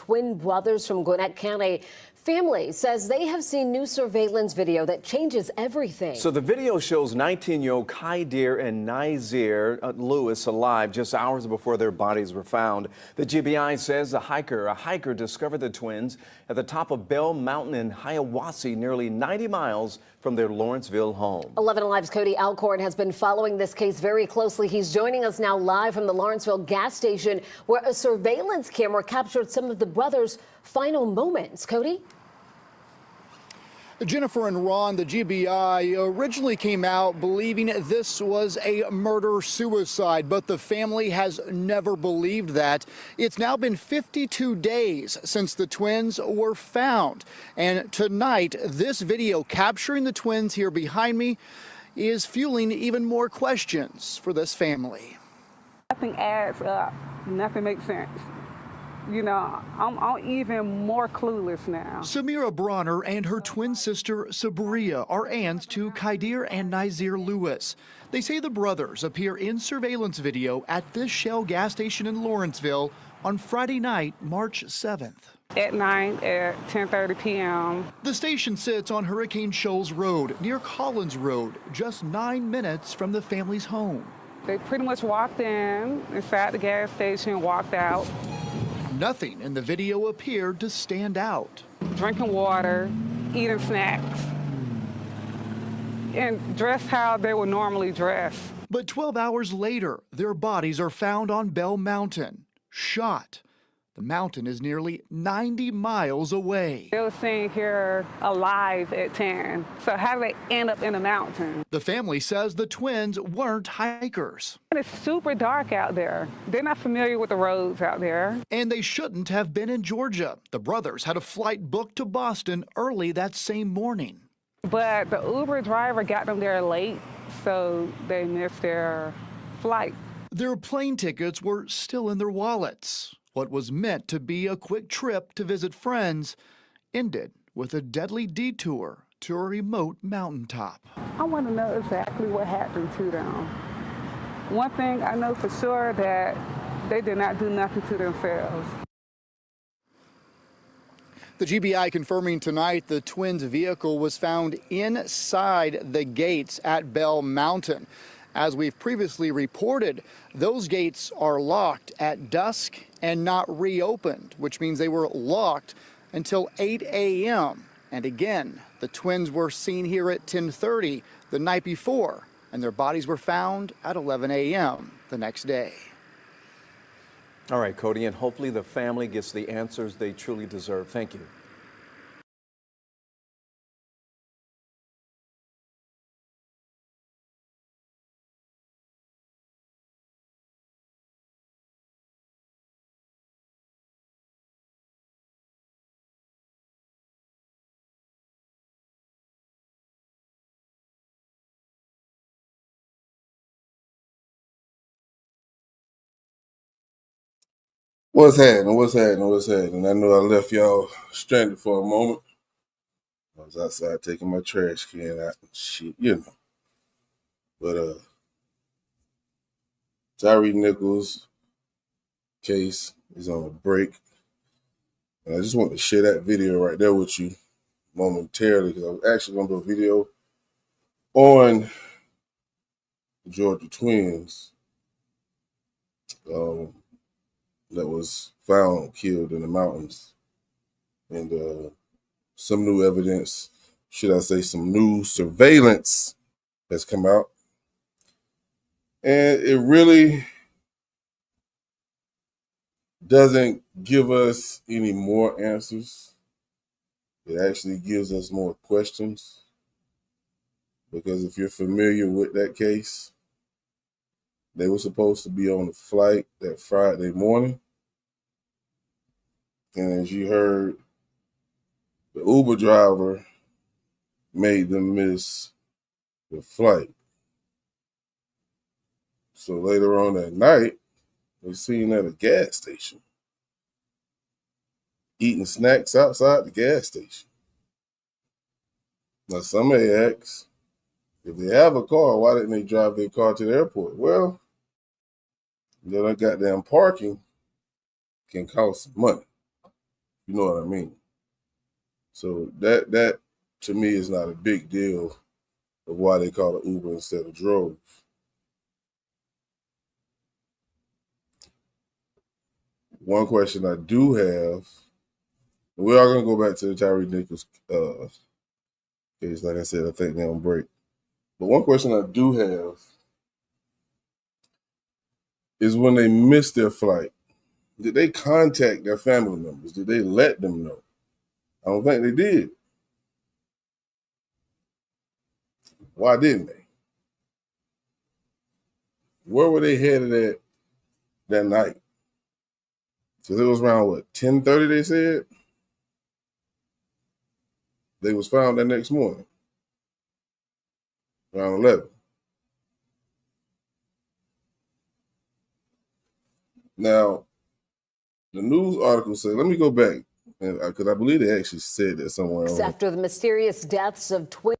twin brothers from Gwinnett County. Family says they have seen new surveillance video that changes everything. So the video shows 19-year-old Tyre and Nichols Lewis alive just hours before their bodies were found. The GBI says a hiker discovered the twins at the top of Bell Mountain in Hiawassee, nearly 90 miles from their Lawrenceville home. 11 Alive's Cody Alcorn has been following this case very closely. He's joining us now live from the Lawrenceville gas station, where a surveillance camera captured some of the brothers' final moments. Cody? Jennifer and Ron, the GBI originally came out believing this was a murder-suicide, but the family has never believed that. It's now been 52 days since the twins were found. And tonight, this video capturing the twins here behind me is fueling even more questions for this family. Nothing adds up. Nothing makes sense. You know, I'm even more clueless now. Samira Bronner and her twin sister Sabria are aunts to Tyre and Nichols Lewis. They say the brothers appear in surveillance video at this Shell gas station in Lawrenceville on Friday night, March 7th. At night at 10:30 p.m. The station sits on Hurricane Shoals Road near Collins Road, just 9 minutes from the family's home. They pretty much walked inside the gas station, walked out. Nothing in the video appeared to stand out. Drinking water, eating snacks, and dressed how they would normally dress. But 12 hours later, their bodies are found on Bell Mountain, shot. The mountain is nearly 90 miles away. They were seen here alive at 10. So how did they end up in the mountain? The family says the twins weren't hikers. It's super dark out there. They're not familiar with the roads out there. And they shouldn't have been in Georgia. The brothers had a flight booked to Boston early that same morning. But the Uber driver got them there late, so they missed their flight. Their plane tickets were still in their wallets. What was meant to be a quick trip to visit friends ended with a deadly detour to a remote mountaintop. I want to know exactly what happened to them. One thing I know for sure, that they did not do nothing to themselves. The GBI confirming tonight the twins' vehicle was found inside the gates at Bell Mountain. As we've previously reported, those gates are locked at dusk and not reopened, which means they were locked until 8 a.m. And again, the twins were seen here at 10:30 the night before, and their bodies were found at 11 a.m. the next day. All right, Cody, and hopefully the family gets the answers they truly deserve. Thank you. What's happening? What's happening? What's happening? I know I left y'all stranded for a moment. I was outside taking my trash can out and shit, you know. But Tyre Nichols case is on a break. And I just want to share that video right there with you momentarily, because I was actually going to do a video on the Georgia twins that was found killed in the mountains. And some new evidence, should I say some new surveillance has come out. And it really doesn't give us any more answers. It actually gives us more questions. Because if you're familiar with that case, they were supposed to be on a flight that Friday morning. And as you heard, the Uber driver made them miss the flight. So later on that night, they seen at a gas station, eating snacks outside the gas station. Now some may ask, if they have a car, why didn't they drive their car to the airport? Well, that goddamn parking can cost money. You know what I mean? So that to me is not a big deal of why they call it Uber instead of drove. One question I do have, we are gonna go back to the Tyre Nichols case. Like I said, I think they're on break. But one question I do have is when they missed their flight, did they contact their family members? Did they let them know? I don't think they did. Why didn't they? Where were they headed at that night? Because it was around what, 10:30 they said? They was found that next morning, around 11. Now, the news article said, let me go back, because I believe they actually said that somewhere on. After the mysterious deaths of twins.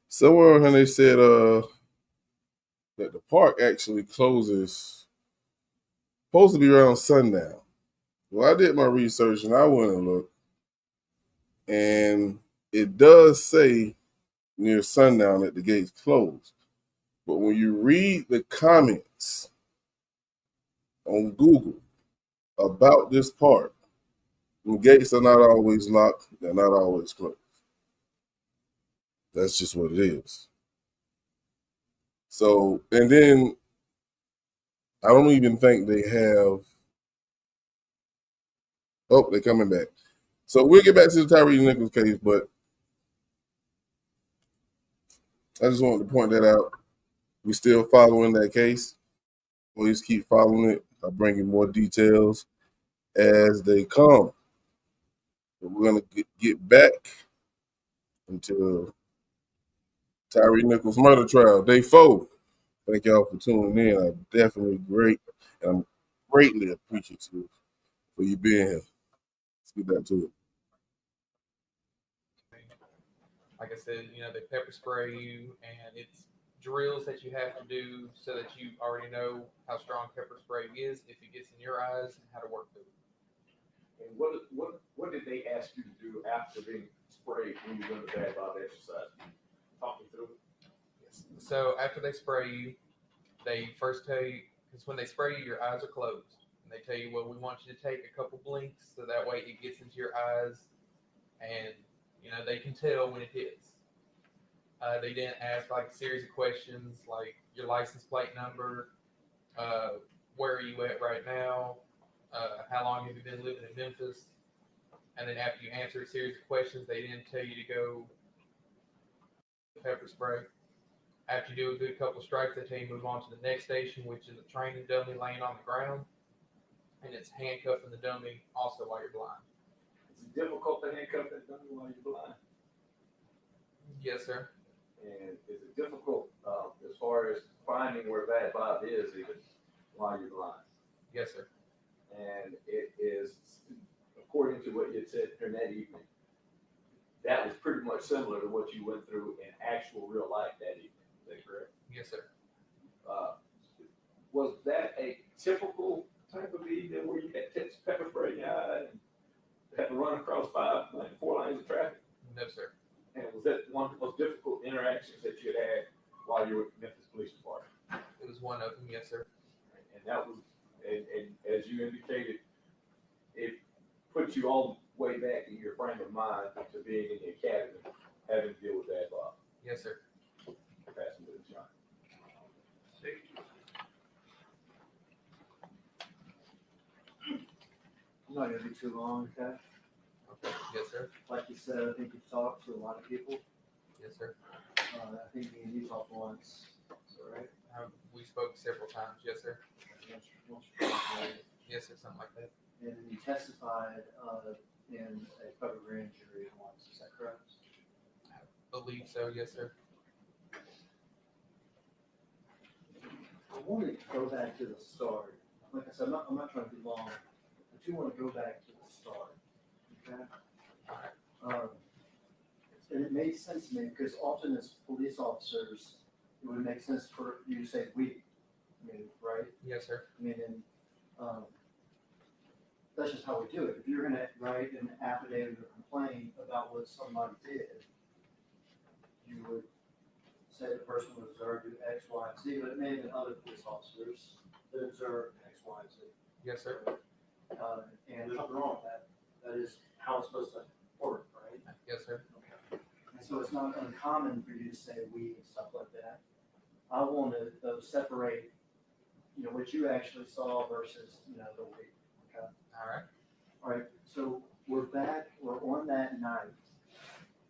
Somewhere on here they said that the park actually closes, supposed to be around sundown. Well, I did my research and I went and looked, and it does say near sundown that the gates close. But when you read the comments on Google about this park, the gates are not always locked, they're not always closed. That's just what it is. So, and then I don't even think they have, oh, they're coming back. So we'll get back to the Tyre Nichols case, but I just wanted to point that out. We're still following that case. Please keep following it. I'll bring you more details as they come. But we're going to get back into Tyre Nichols murder trial, day 4. Thank y'all for tuning in. I'm definitely and I'm greatly appreciative for you being here. Let's get back to it. Like I said, they pepper spray you, and it's drills that you have to do so that you already know how strong pepper spray is, if it gets in your eyes, and how to work with it. And what did they ask you to do after being sprayed when you went to bad Bob exercise? Talk me through it. So after they spray you, they first tell you, because when they spray you, your eyes are closed. And they tell you, well, we want you to take a couple blinks so that way it gets into your eyes and, they can tell when it hits. They then ask like a series of questions like your license plate number, where are you at right now, how long have you been living in Memphis, and then after you answer a series of questions, they then tell you to go pepper spray. After you do a good couple strikes, they tell you to move on to the next station, which is a training dummy laying on the ground, and it's handcuffing the dummy also while you're blind. Is it difficult to handcuff that dummy while you're blind? Yes, sir. And is it difficult as far as finding where Bad Bob is even while you're blind? Yes, sir. And it is, according to what you said during that evening, that was pretty much similar to what you went through in actual real life that evening. Is that correct? Yes, sir. Was that a typical type of evening where you had pepper spray in your eye and had to run across 4 lanes of traffic? No, sir. And was that one of the most difficult interactions that you had while you were with the Memphis Police Department? It was one of them, yes, sir. And that was, and as you indicated, it put you all the way back in your frame of mind to being in the academy, having to deal with Bad Bob. Yes, sir. Pass me the shot. I'm not gonna be too long, okay? Okay. Yes, sir. Like you said, I think you've talked to a lot of people. Yes, sir. I think me and you talked once, right? We spoke several times. Yes, sir. Yes, sir. Something like that. And you testified in a public grand jury once, is that correct? I believe so. Yes, sir. I want to go back to the start. Like I said, I'm not trying to be long. I do want to go back to the start. Okay. And it made sense to me because often as police officers, it would make sense for you to say we. I mean, right? Yes, sir. I mean, and that's just how we do it. If you're gonna write an affidavit or complaint about what somebody did, you would say the person was observed to do X, Y, and Z, but it may have been other police officers that observed X, Y, and Z. Yes, sir. And there's nothing wrong with that. That is how it's supposed to work, right? Yes, sir. Okay. And so it's not uncommon for you to say we and stuff like that. I want to though separate, you know, what you actually saw versus, you know, the we. Okay. All right. All right. So we're on that night,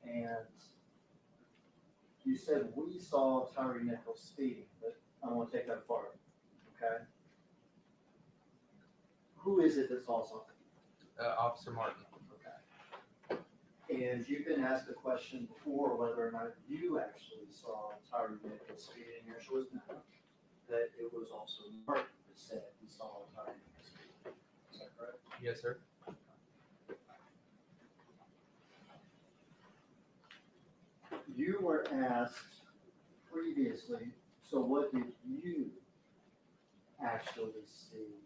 and you said we saw Tyre Nichols speeding, but I want to take that apart. Okay. Who is it that saw something? Officer Martin. Okay. And you've been asked a question before whether or not you actually saw Tyre Nichols speeding. Your answer was no. That it was also Martin that said he saw Tyre Nichols speeding. Is that correct? Yes, sir. You were asked previously, so what did you actually see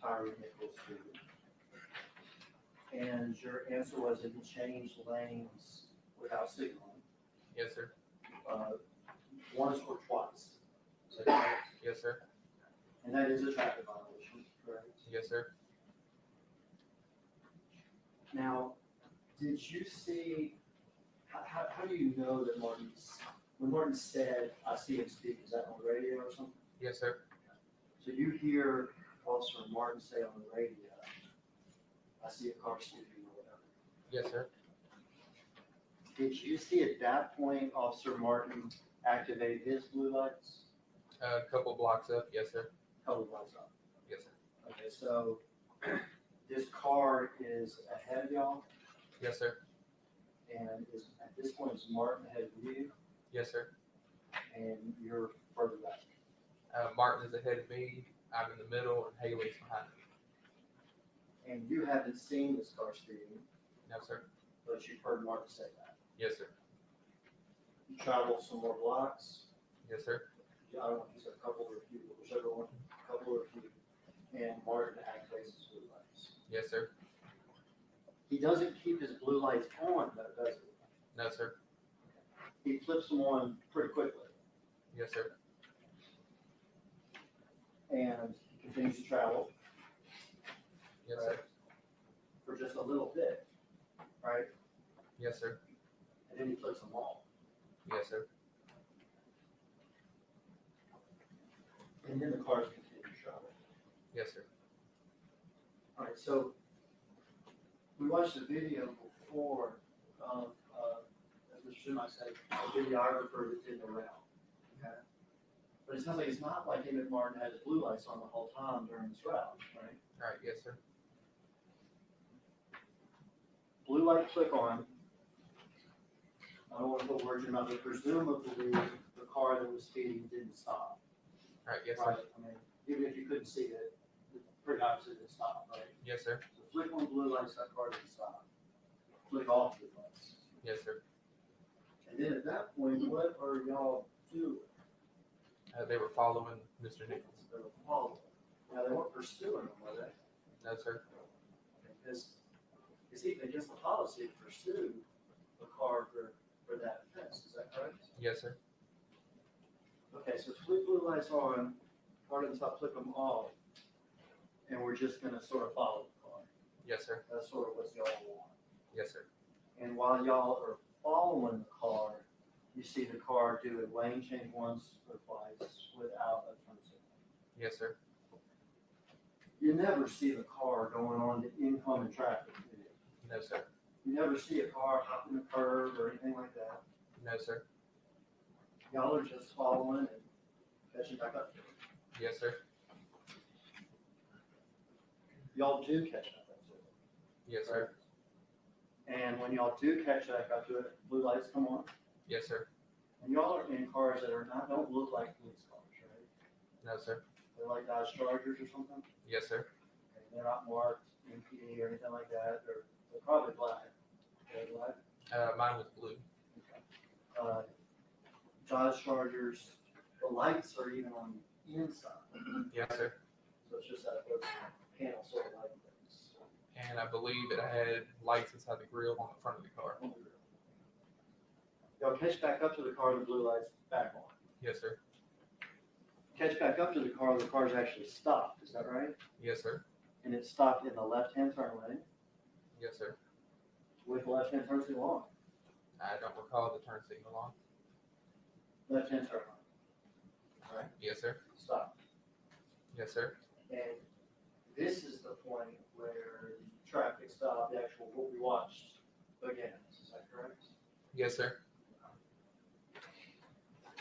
Tyre Nichols do? And your answer was that he changed lanes without signaling, Yes, sir. once or twice. Is that correct? Yes, sir. And that is a traffic violation, correct? Yes, sir. Now, did you see, how do you know that when Martin said, I see him speak, is that on the radio or something? Yes, sir. So you hear Officer Martin say on the radio, I see a car speeding or whatever. Yes, sir. Did you see at that point Officer Martin activate his blue lights? A couple blocks up. Yes, sir. Color lights up. Yes, sir. Okay, so this car is ahead of y'all, Yes, sir. and at this point is Martin ahead of you, Yes, sir. and you're further back. Martin is ahead of me. I'm in the middle, and Haley's behind me. And you haven't seen this car speeding, No, sir. but you've heard Martin say that. Yes, sir. You travel some more blocks. Yes, sir. I don't know if you said a couple or a few, but whichever one, a couple or a few. And Martin activates his blue lights. Yes, sir. He doesn't keep his blue lights on, though, does he? No, sir. He flips them on pretty quickly. Yes, sir. And he continues to travel. Yes, right, sir. for just a little bit, right? Yes, sir. And then he flips them off. Yes, sir. And then the cars continue to travel. Yes, sir. All right, so we watched a video before of, as Mr. Schumacher said, a videographer that did the route. Okay. But it sounds like it's not like him and Martin had the blue lights on the whole time during this route, right? All right. Yes, sir. Blue light click on. I don't want to put words in your mouth, but presumably the car that was speeding didn't stop. All right. Yes, Right? sir. I mean, even if you couldn't see it, pretty obviously it didn't stop, right? Yes, sir. So flick on blue lights, that car didn't stop. Flick off blue lights. Yes, sir. And then at that point, what are y'all doing? They were following Mr. Nichols. They were following. Now, they weren't pursuing him, were they? No, sir. Because it's even against the policy to pursue the car for that offense, is that correct? Yes, sir. Okay, so flick blue lights on, part of the top, flick them off, and we're just gonna sort of follow the car. Yes, sir. That's sort of what y'all want. Yes, sir. And while y'all are following the car, you see the car do a lane change once or twice without a turn signal. Yes, sir. You never see the car going on to incoming traffic, do you? No, sir. You never see a car hopping the curb or anything like that. No, sir. Y'all are just following and catching back up to it. Yes, sir. Y'all do catch back up to it. Yes, sir. And when y'all do catch back up to it, blue lights come on. Yes, sir. And y'all are in cars that don't look like police cars, right? No, sir. They're like Dodge Chargers or something. Yes, sir. Okay, they're not marked MPD or anything like that. They're probably black. They're black. Mine was blue. Dodge Chargers, the lights are even on the inside. Yes, sir. So it's just that those panel sort of light things. and I believe it had lights inside the grill on the front of the car. Y'all catch back up to the car, the blue light's back on. Yes, sir. Catch back up to the car's actually stopped, is that right? Yes, sir. And it stopped in the left-hand turn lane Yes, sir. with the left-hand turn signal on. I don't recall the turn signal on. Left-hand turn on. All right, Yes, sir. stop. Yes, sir. And this is the point where the traffic stop, the actual, what we watched again, is that correct? Yes, sir.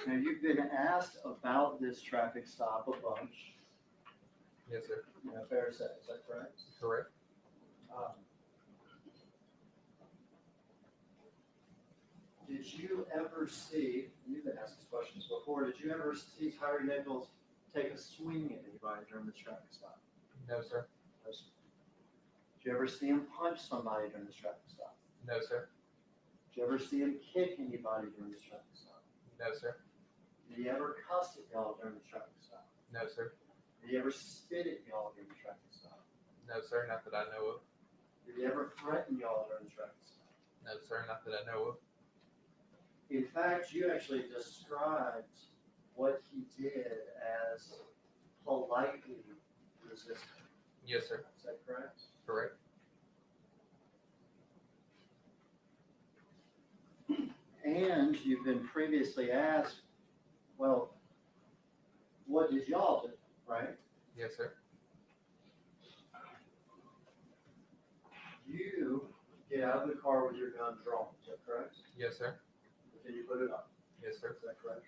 Now, you've been asked about this traffic stop a bunch, Yes, sir. you know, fair to say, is that correct? Correct. Did you ever see, you've been asked these questions before, did you ever see Tyre Nichols take a swing at anybody during this traffic stop? No, sir. No, sir. Did you ever see him punch somebody during this traffic stop? No, sir. Did you ever see him kick anybody during this traffic stop? No, sir. Did he ever cuss at y'all during the traffic stop? No, sir. Did he ever spit at y'all during the traffic stop? No, sir. Not that I know of. Did he ever threaten y'all during the traffic stop? No, sir. Not that I know of. In fact, you actually described what he did as politely resisting. Yes, sir. Is that correct? Correct. And you've been previously asked, well, what did y'all do, right? Yes, sir. You get out of the car with your gun drawn, is that correct? Yes, sir. Then you put it up, Yes, sir. is that correct?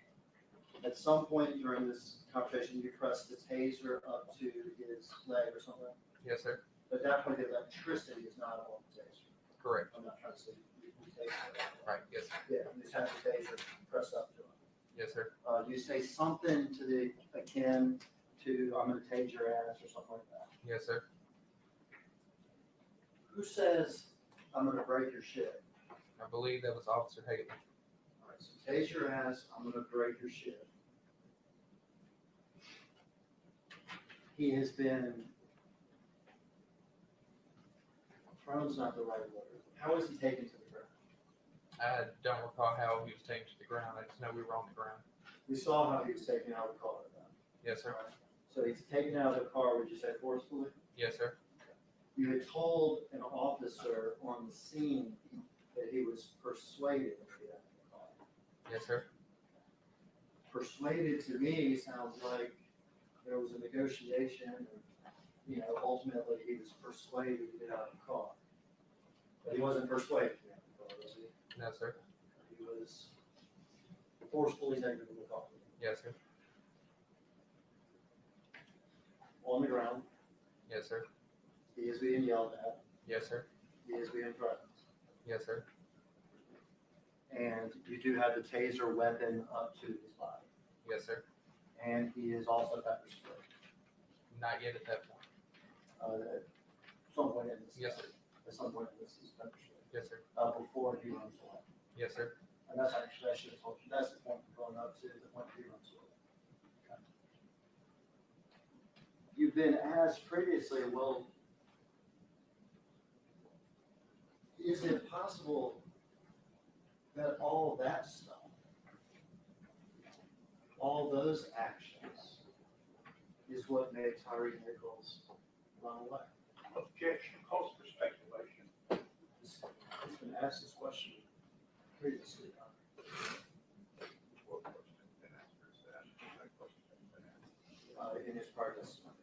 At some point during this conversation, you press the taser up to his leg or something. Yes, sir. At that point, the electricity is not on the taser. Correct. I'm not trying to say you taser. Right. Yes, sir. Yeah, you just have the taser pressed up to him. Yes, sir. You say something to the akin to, I'm gonna tase your ass or something like that. Yes, sir. Who says, I'm gonna break your shit? I believe that was Officer Haley. All right, so tase your ass, I'm gonna break your shit. He has been, thrown's not the right word. How was he taken to the ground? I don't recall how he was taken to the ground. I just know we were on the ground. We saw how he was taken out of the car. Yes, sir. So he's taken out of the car, would you say forcefully? Yes, sir. You had told an officer on the scene that he was persuaded to get out of the car. Yes, sir. Persuaded to me sounds like there was a negotiation, and, you know, ultimately he was persuaded to get out of the car. But he wasn't persuaded to get out of the car, was he? No, sir. He was forcefully taken to the car. Yes, sir. On the ground, Yes, sir. he is being yelled at, Yes, sir. he is being threatened. Yes, sir. And you do have the taser weapon up to his body. Yes, sir. And he is also pepper sprayed. Not yet at that point. At some point in this. Yes, sir. At some point in this, he's pepper sprayed. Yes, sir. Before he runs away. Yes, sir. And that's actually, I should have told you, that's the point we're going up to, the point he runs away. Okay. You've been asked previously, well, is it possible that all that stuff, all those actions, is what made Tyre Nichols run away? Objection, calls for speculation. He's been asked this question previously. What question's been answered, is that question's been answered. In his prior testimony.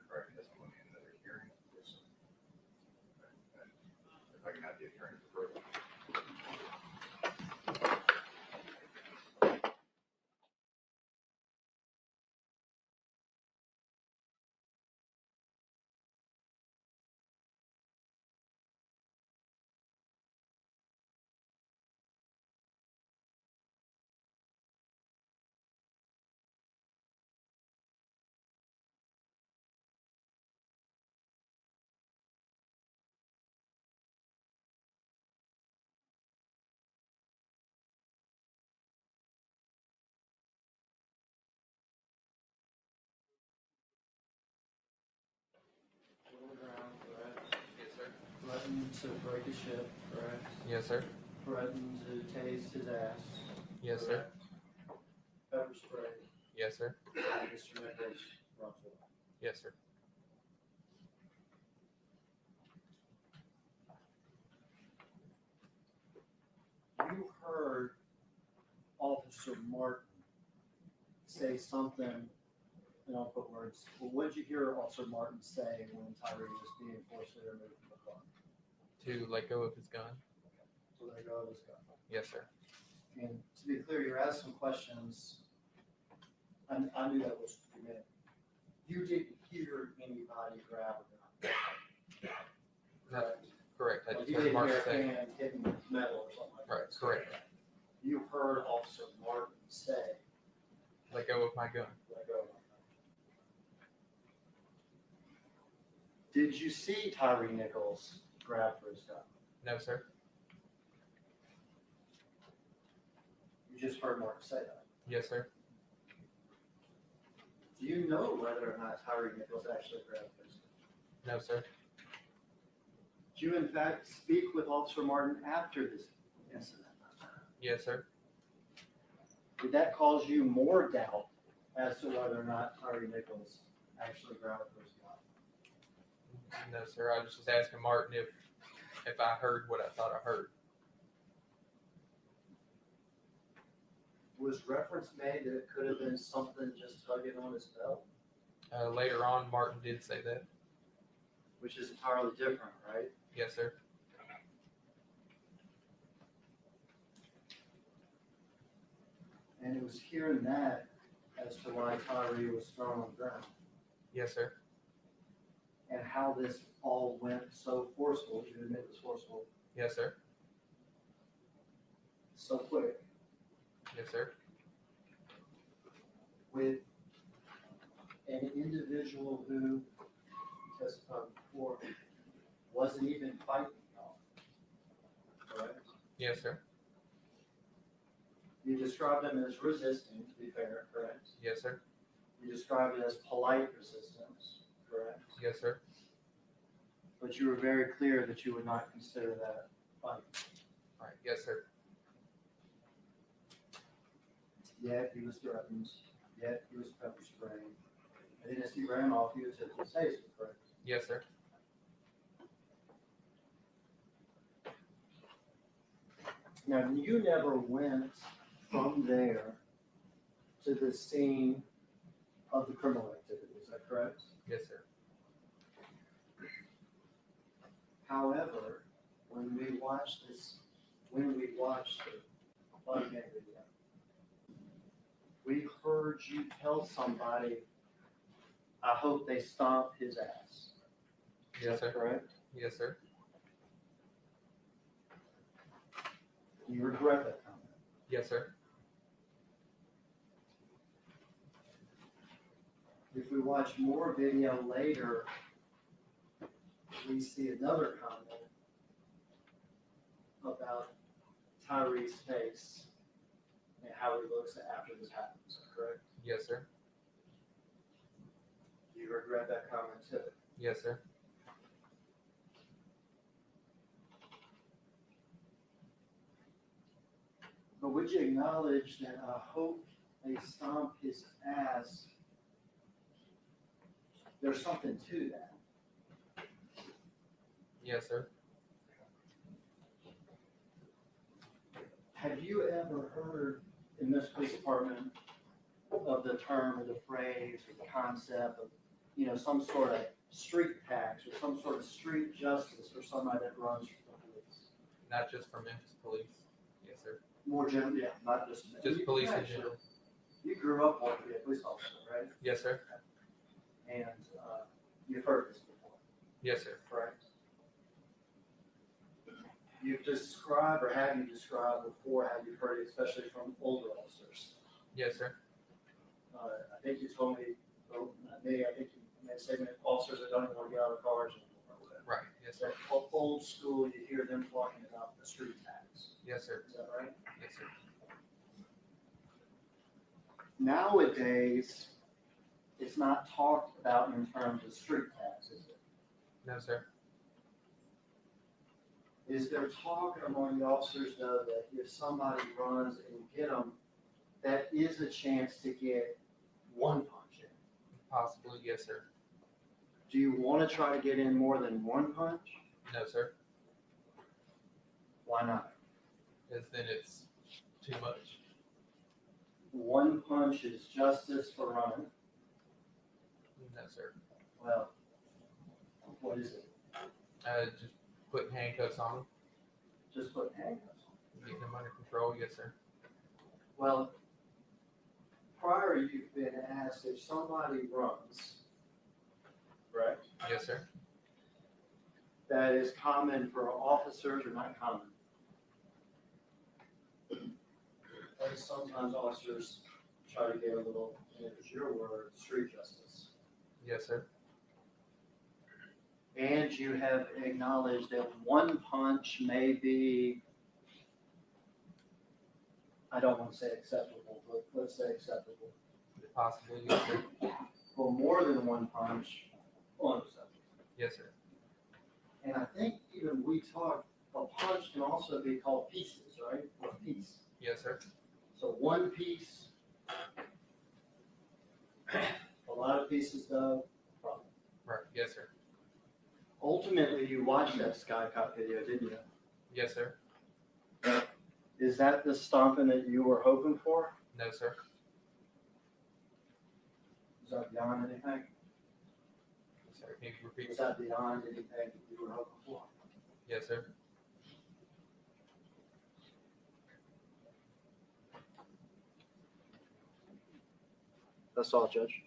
Prior testimony in another hearing. Yes, sir. If I can have the attorney for to break his hip, correct? Yes, sir. Threatened to tase his ass. Yes, sir. Pepper spray. Yes, sir. And Mr. Nichols runs away. Yes, sir. You heard Officer Martin say something, and I'll put words, well, what did you hear Officer Martin say when Tyre was being forcibly removed from the car? To let go of his gun. So let go of his gun. Yes, sir. And to be clear, you're asking questions. I knew that was what you meant. You didn't hear anybody grab a gun. Correct. Correct. I Like just you heard didn't Mark hear a say. hand hitting metal or something like that. Right. Correct. You heard Officer Martin say, Let go of my gun. let go of my gun. Did you see Tyre Nichols grab for his gun? No, sir. You just heard Martin say that. Yes, sir. Do you know whether or not Tyre Nichols actually grabbed for his gun? No, sir. Did you in fact speak with Officer Martin after this incident? Yes, sir. Did that cause you more doubt as to whether or not Tyre Nichols actually grabbed for his gun? No, sir. I was just asking Martin if I heard what I thought I heard. Was reference made that it could have been something just tugging on his belt, Later on, Martin did say that. which is entirely different, right? Yes, sir. And it was hearing that as to why Tyre was thrown on the ground Yes, sir. and how this all went so forceful. You admit it was forceful, Yes, sir. so quick, Yes, sir. with an individual who testified before wasn't even fighting y'all. Correct? Yes, sir. You described him as resisting, to be fair, correct? Yes, sir. You described it as polite resistance, correct? Yes, sir. But you were very clear that you would not consider that fighting. All right. Yes, sir. Yet he was threatened, yet he was pepper sprayed. And then as he ran off, he was hit with taser, correct? Yes, sir. Now, you never went from there to the scene of the criminal activity, is that correct? Yes, sir. However, when we watched the body cam video, we heard you tell somebody, I hope they stomp his ass. Is Yes, that sir. correct? Yes, sir. Do you regret that comment? Yes, sir. If we watch more video later, we see another comment about Tyre's face and how he looks after this happens, correct? Yes, sir. Do you regret that comment too? Yes, sir. But would you acknowledge that I hope they stomp his ass? There's something to that. Yes, sir. Have you ever heard in this police department of the term or the phrase or the concept of, some sort of street tax or some sort of street justice for somebody that runs for the police? Not just for Memphis Police. Yes, sir. More general, yeah, not just. Just police in general. You grew up wanting to be a police officer, right? Yes, sir. And you've heard this before, Yes, sir. correct? You've described, or have you described before, how you've heard it, especially from older officers? Yes, sir. I think you told me, I think you made a statement, officers that don't even want to get out of cars anymore, or whatever. Right. Yes, sir. That old school, you hear them talking about the street tax. Yes, sir. Is that right? Yes, sir. Nowadays, it's not talked about in terms of street tax, is it? No, sir. Is there talk among the officers though that if somebody runs and you hit them, that is a chance to get one punch in? Possibly, yes, sir. Do you want to try to get in more than one punch? No, sir. Why not? Because then it's too much. One punch is justice for running. No, sir. Well, what is it? Just putting handcuffs on them, Just put handcuffs on. getting them under control. Yes, sir. Well, prior you've been asked if somebody runs, correct? Yes, sir. That is common for officers or not common? And sometimes officers try to get a little, and if it's your word, street justice. Yes, sir. And you have acknowledged that one punch may be, I don't want to say acceptable, but let's say acceptable. Possibly, yes, sir. For more than one punch, unacceptable. Yes, sir. And I think even we talked, a punch can also be called pieces, right? Or piece. Yes, sir. So one piece, a lot of pieces though, problem. Right. Yes, sir. Ultimately, you watched that Sky Cop video, didn't you? Yes, sir. Is that the stomping that you were hoping for? No, sir. Is that beyond anything? Sir, can you repeat? Is that beyond anything that you were hoping for? Yes, sir. That's all, Judge.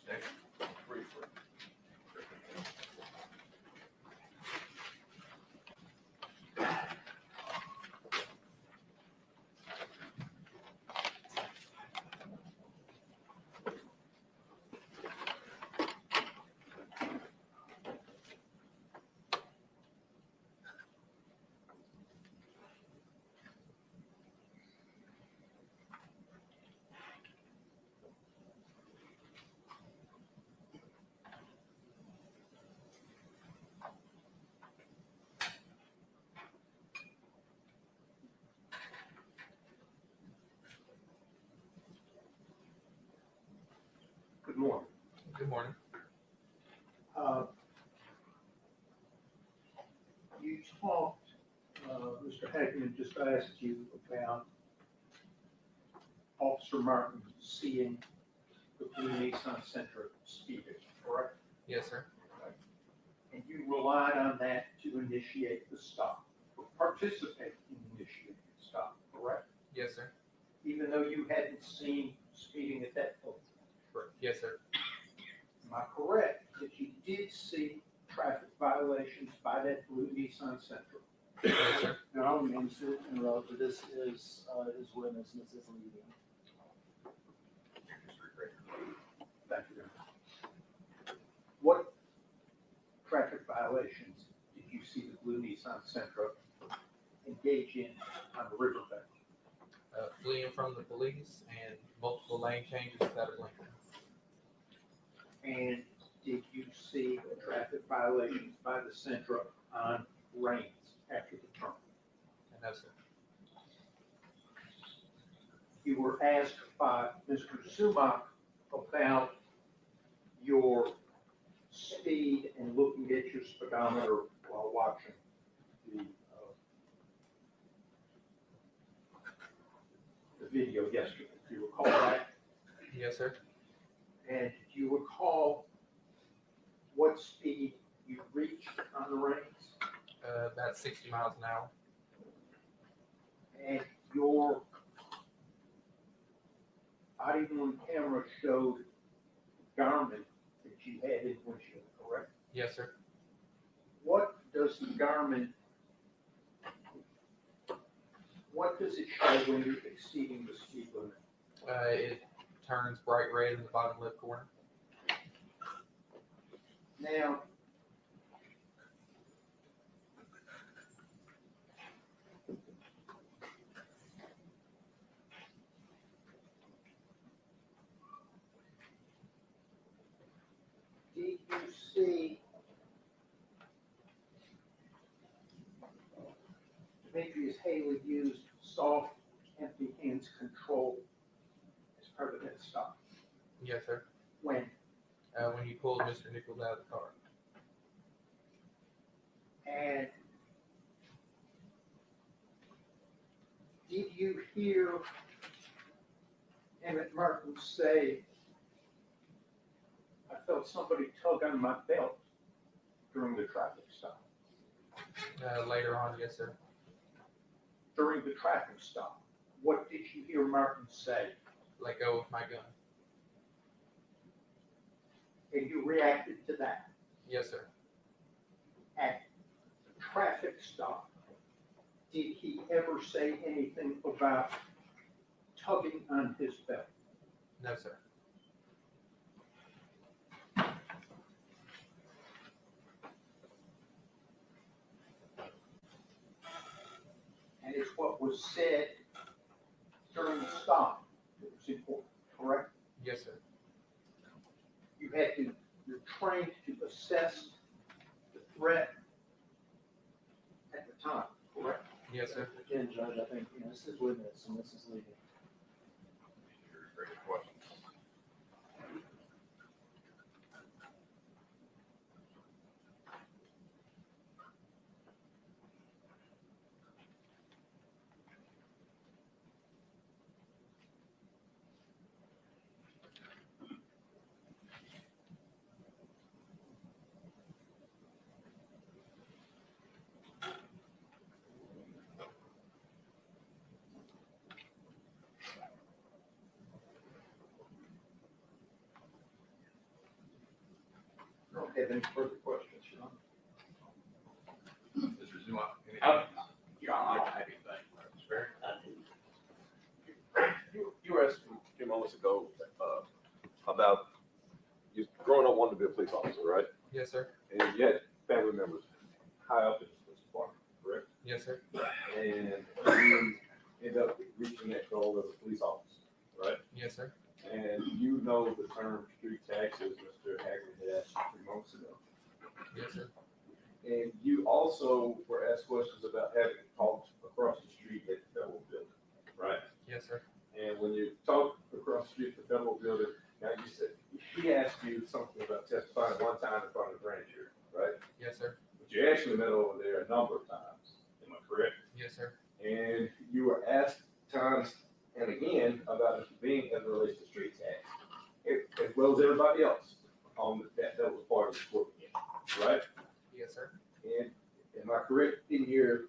Next, briefly. Good morning. Good morning. You talked, Mr. Hackman just asked you about Officer Martin seeing the blue Nissan Sentra speeding, correct? Yes, sir. And you relied on that to initiate the stop, or participate in initiating the stop, correct? Yes, sir. Even though you hadn't seen speeding at that point. Correct. Yes, sir. Am I correct that you did see traffic violations by that blue Nissan Sentra? Yes, sir. No, I don't mean to interrupt, but this is his witness, and this is leading. Thank you. What traffic violations did you see the blue Nissan Sentra engage in on the riverbank? Fleeing from the police and multiple lane changes without a blinker. And did you see traffic violations by the Sentra on Rains after the turn? No, sir. You were asked by Mr. Sumak about your speed and looking at your speedometer while watching the video yesterday. Do you recall that? Yes, sir. And do you recall what speed you reached on the Rains? About 60 miles an hour. And your body worn camera showed Garmin that you had in windshield, correct? Yes, sir. What does the Garmin, what does it show when you're exceeding the speed limit? It turns bright red in the bottom left corner. Now, did you see Yes, sir. When? When you pulled Mr. Nichols out of the car. And did you hear Emmett Martin say, I felt somebody tug on my belt during the traffic stop? Later on, yes, sir. During the traffic stop, what did you hear Martin say? Let go of my gun. And you reacted to that? Yes, sir. At the traffic stop, did he ever say anything about tugging on his belt? No, sir. And it's what was said during the stop that was important, correct? Yes, sir. You're trained to assess the threat at the time, correct? Yes, sir. Again, Judge, I think, this is witness and this is legal. Great questions. I don't have any further questions, Your Honor. Mr. Zuma, anything? Your Honor, I don't have anything. Mr. Perry? You were asking a few moments ago about you growing up wanting to be a police officer, right? Yes, sir. And you had family members high up in the police department, correct? Yes, sir. And you end up reaching that goal as a police officer, right? Yes, sir. And you know the term street taxes, Mr. Hagley had asked you 3 months ago. Yes, sir. And you also were asked questions about having talked across the street at the federal building, right? Yes, sir. And when you talked across the street at the federal building, now you said, he asked you something about testifying one time in front of the grand jury, right? Yes, sir. But you actually met over there a number of times, am I correct? Yes, sir. And you were asked times and again about Mr. Bean as it relates to street tax, as well as everybody else on that was part of the court again, right? Yes, sir. And am I correct in your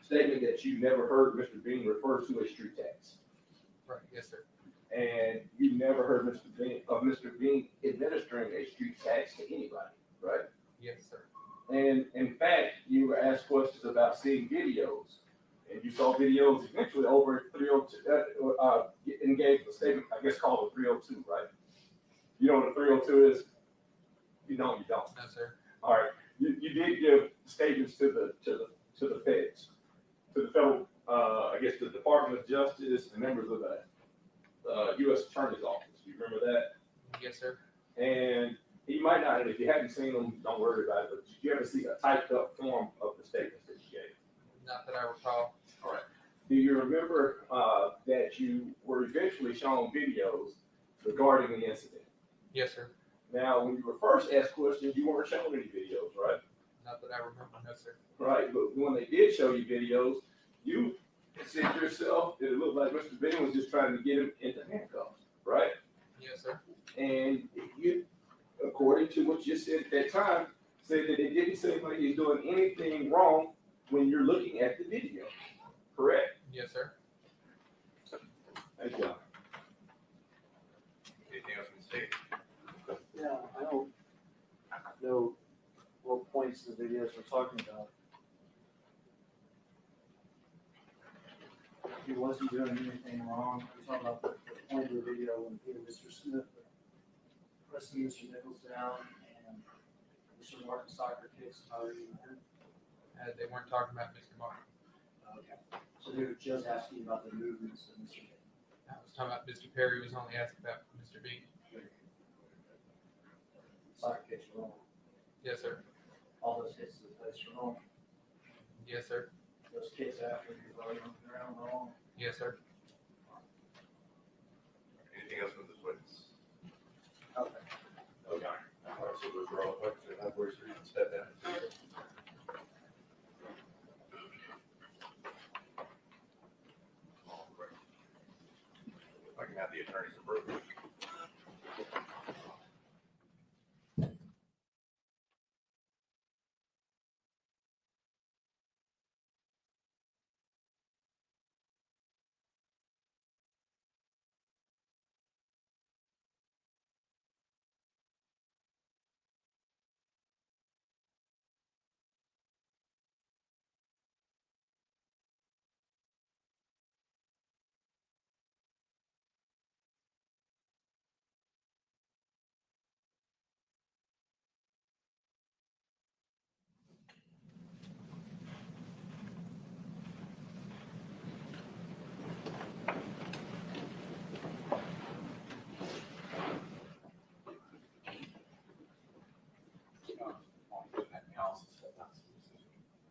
statement that you never heard Mr. Bean refer to a street tax? Right. Yes, sir. And you never heard Mr. Bean administering a street tax to anybody, right? Yes, sir. And in fact, you were asked questions about seeing videos, and you saw videos eventually over 302, and gave a statement, I guess called a 302, right? You know what a 302 is? You don't. No, sir. All right. You did give statements to the feds, to the federal, I guess the Department of Justice and members of the U.S. Attorney's Office. You remember that? Yes, sir. And you might not, and if you haven't seen them, don't worry about it, but did you ever see a typed up form of the statements that you gave? Not that I recall. All right. Do you remember that you were eventually shown videos regarding the incident? Yes, sir. Now, when you were first asked questions, you weren't shown any videos, right? Not that I remember. No, sir. Right, but when they did show you videos, you said to yourself that it looked like Mr. Ben was just trying to get him into handcuffs, right? Yes, sir. And you, according to what you said at that time, said that it didn't seem like he's doing anything wrong when you're looking at the video, correct? Yes, sir. Thank you. Anything else from the state? Yeah, I don't know what points the videos we're talking about. He wasn't doing anything wrong. We're talking about the point of the video when Mr. Smith pressing Mr. Nichols down and Mr. Martin soccer kicks Tyre Nichols. They weren't talking about Mr. Martin. Okay, so they were just asking about the movements of Mr. Nichols. I was talking about Mr. Perry was only asking about Mr. B. Soccer kicks were wrong. Yes, sir. All those hits to the face were wrong. Yes, sir. Those kicks after he was already on the ground wrong. Yes, sir. Anything else from this witness? step in. If I can have the attorney's approval.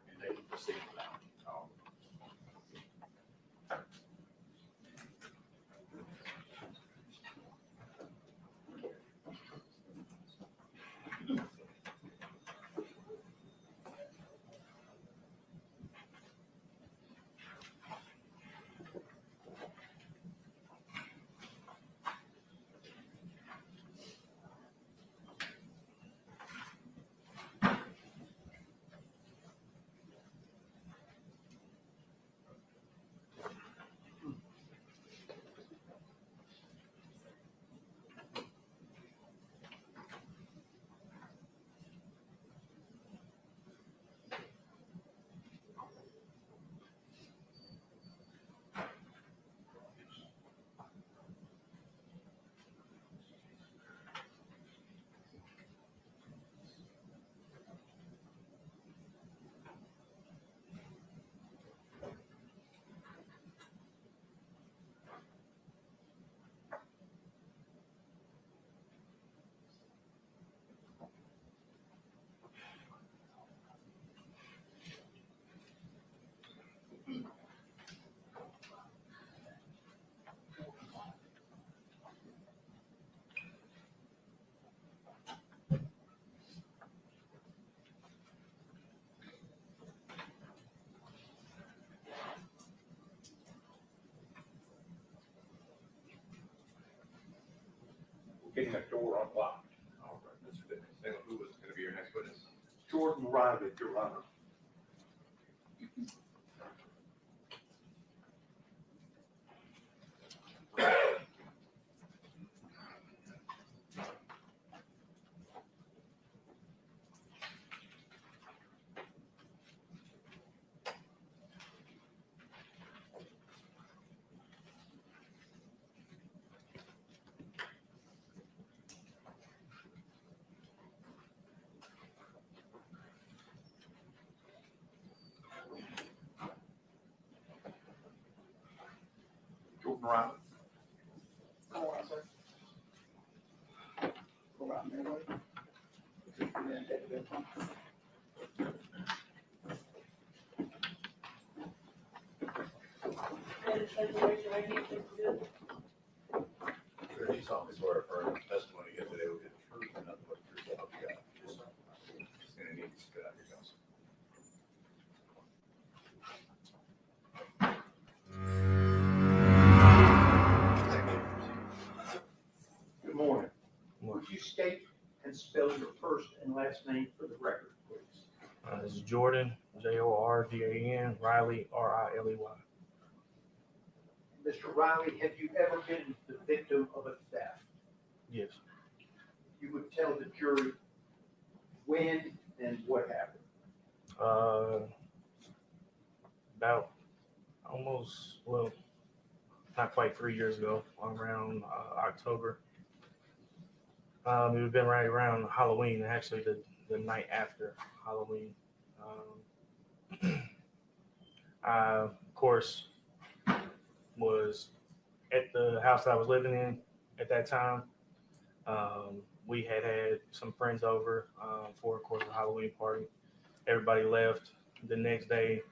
And they can proceed with that. Getting that door unlocked. All right, Mr. Nichols, who was going to be your next witness? Jordan Riley, Your Honor. Jordan Riley. Go on, sir. Go around there, wait. And then take it in. Sir, you solemnly swear or affirm that the testimony you give today will be the truth and nothing but the truth, so help you God. Just going to need to spit out your guns. Good morning. Would you state and spell your first and last name for the record, please? This is Jordan, Jordan, Riley, Riley. Mr. Riley, have you ever been the victim of a theft? Yes. You would tell the jury when and what happened. About almost, well, not quite 3 years ago, around October. It would have been right around Halloween, actually the night after Halloween. I, of course, was at the house that I was living in at that time. We had some friends over for, of course, a Halloween party. Everybody left. The next day,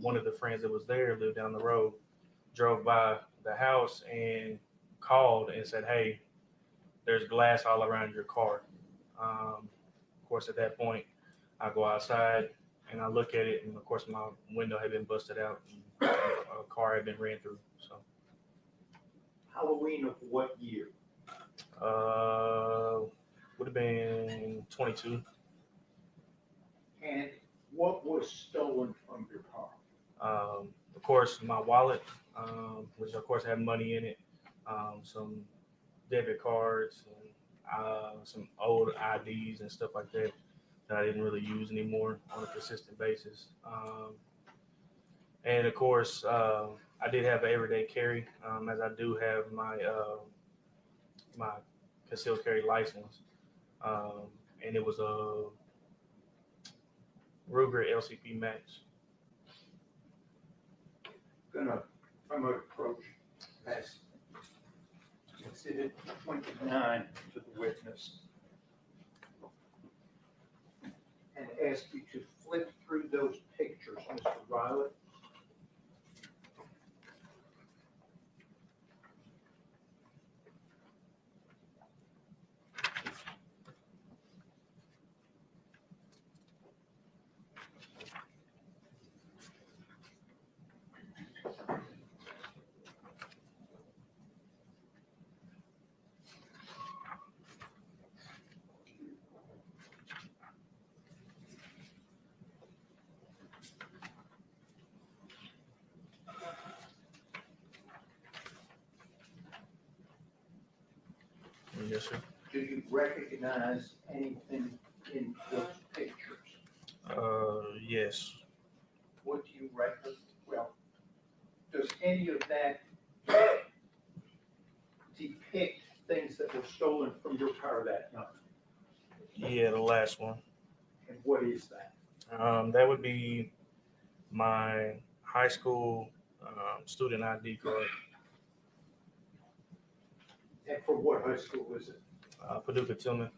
one of the friends that was there lived down the road, drove by the house and called and said, "Hey, there's glass all around your car." Of course, at that point, I go outside and I look at it, and of course my window had been busted out, and a car had been ran through. So Halloween of what year? would have been 22. And what was stolen from your car? Of course, my wallet, which of course had money in it, some debit cards, and some old IDs and stuff like that that I didn't really use anymore on a consistent basis. And of course, I did have an everyday carry, as I do have my concealed carry license, and it was a Ruger LCP Max. I'm gonna approach past exhibit 29 to the witness and ask you to flip through those pictures, Mr. Riley. Yes, sir. Do you recognize anything in those pictures? Yes. What do you recognize? Well, does any of that depict things that were stolen from your car that night? Yeah, the last one. And what is that? That would be my high school student ID card. And for what high school was it? Paducah Tillman.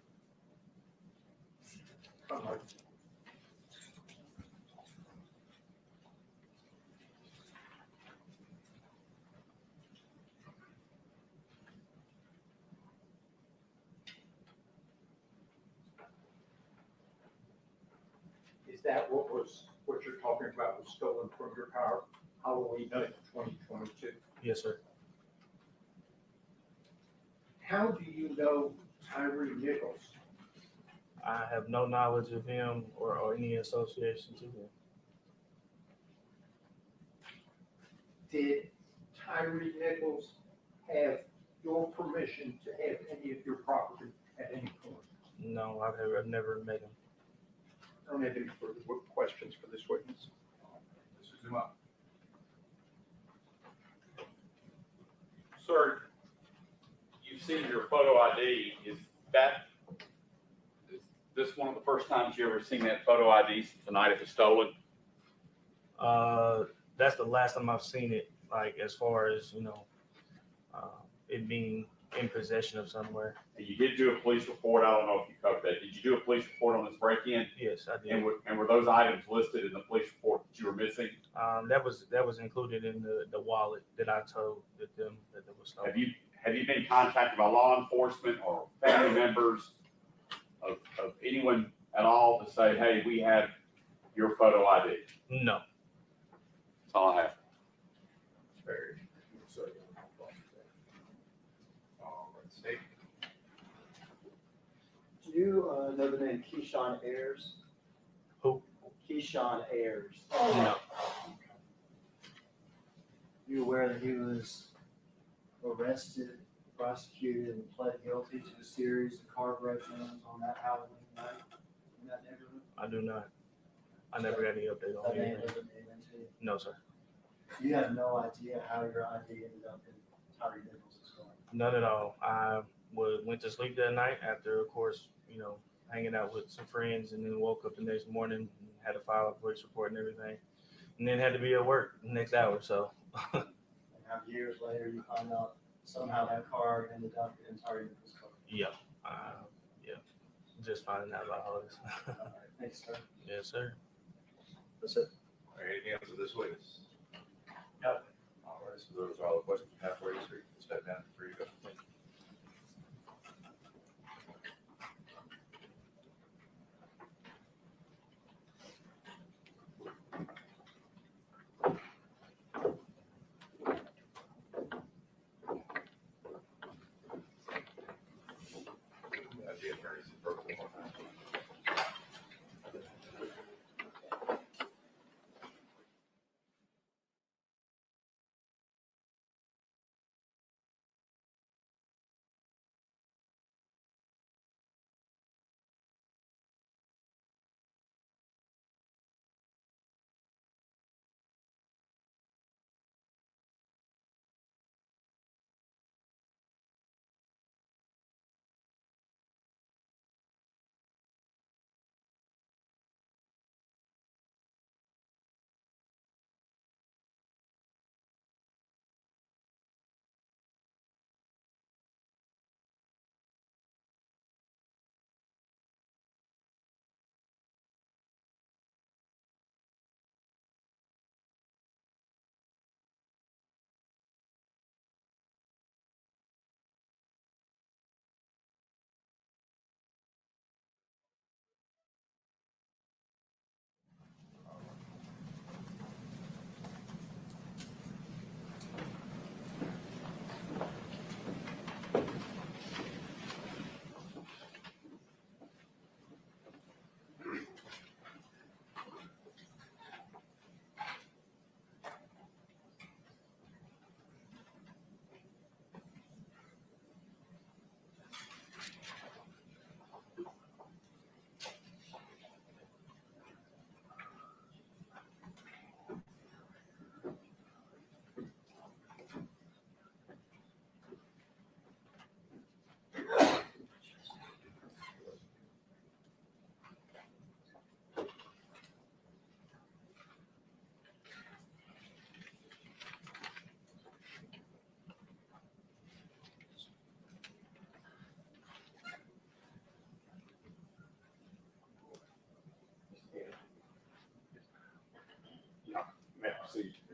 Is that what you're talking about was stolen from your car Halloween night 2022? Yes, sir. How do you know Tyre Nichols? I have no knowledge of him or any association to him. Did Tyre Nichols have your permission to have any of your property at any point? No, I've never met him. I don't have any further questions for this witness. Mr. Zuma. Sir, you've seen your photo ID. Is this one of the first times you ever seen that photo ID since the night it was stolen? That's the last time I've seen it, like as far as, it being in possession of somewhere. You did do a police report. I don't know if you covered that. Did you do a police report on this break-in? Yes, I did. And were those items listed in the police report that you were missing? That was included in the wallet that I told them that it was stolen. Have you been contacted by law enforcement or family members of anyone at all to say, hey, we have your photo ID? No. That's all I have. Very. All right, State. Do you know the name Keyshawn Ayers? Who? Keyshawn Ayers. No. You aware that he was arrested, prosecuted, and pled guilty to a series of car break-ins on that Halloween night in that neighborhood? I do not. I never got any update on That name anything. doesn't mean anything to you. No, sir. You have no idea how your ID ended up in Tyre Nichols' car. None at all. I went to sleep that night after, of course, hanging out with some friends, and then woke up the next morning and had to file a police report and everything, and then had to be at work the next hour. So. And how years later you find out somehow that car ended up in Tyre Nichols' car. Yeah. Just finding out about all this. All right, thanks, sir. Yes, sir. That's it. All right, anything else for this witness? No. All right, so those are all the questions you have for you, so you can step down and free to go.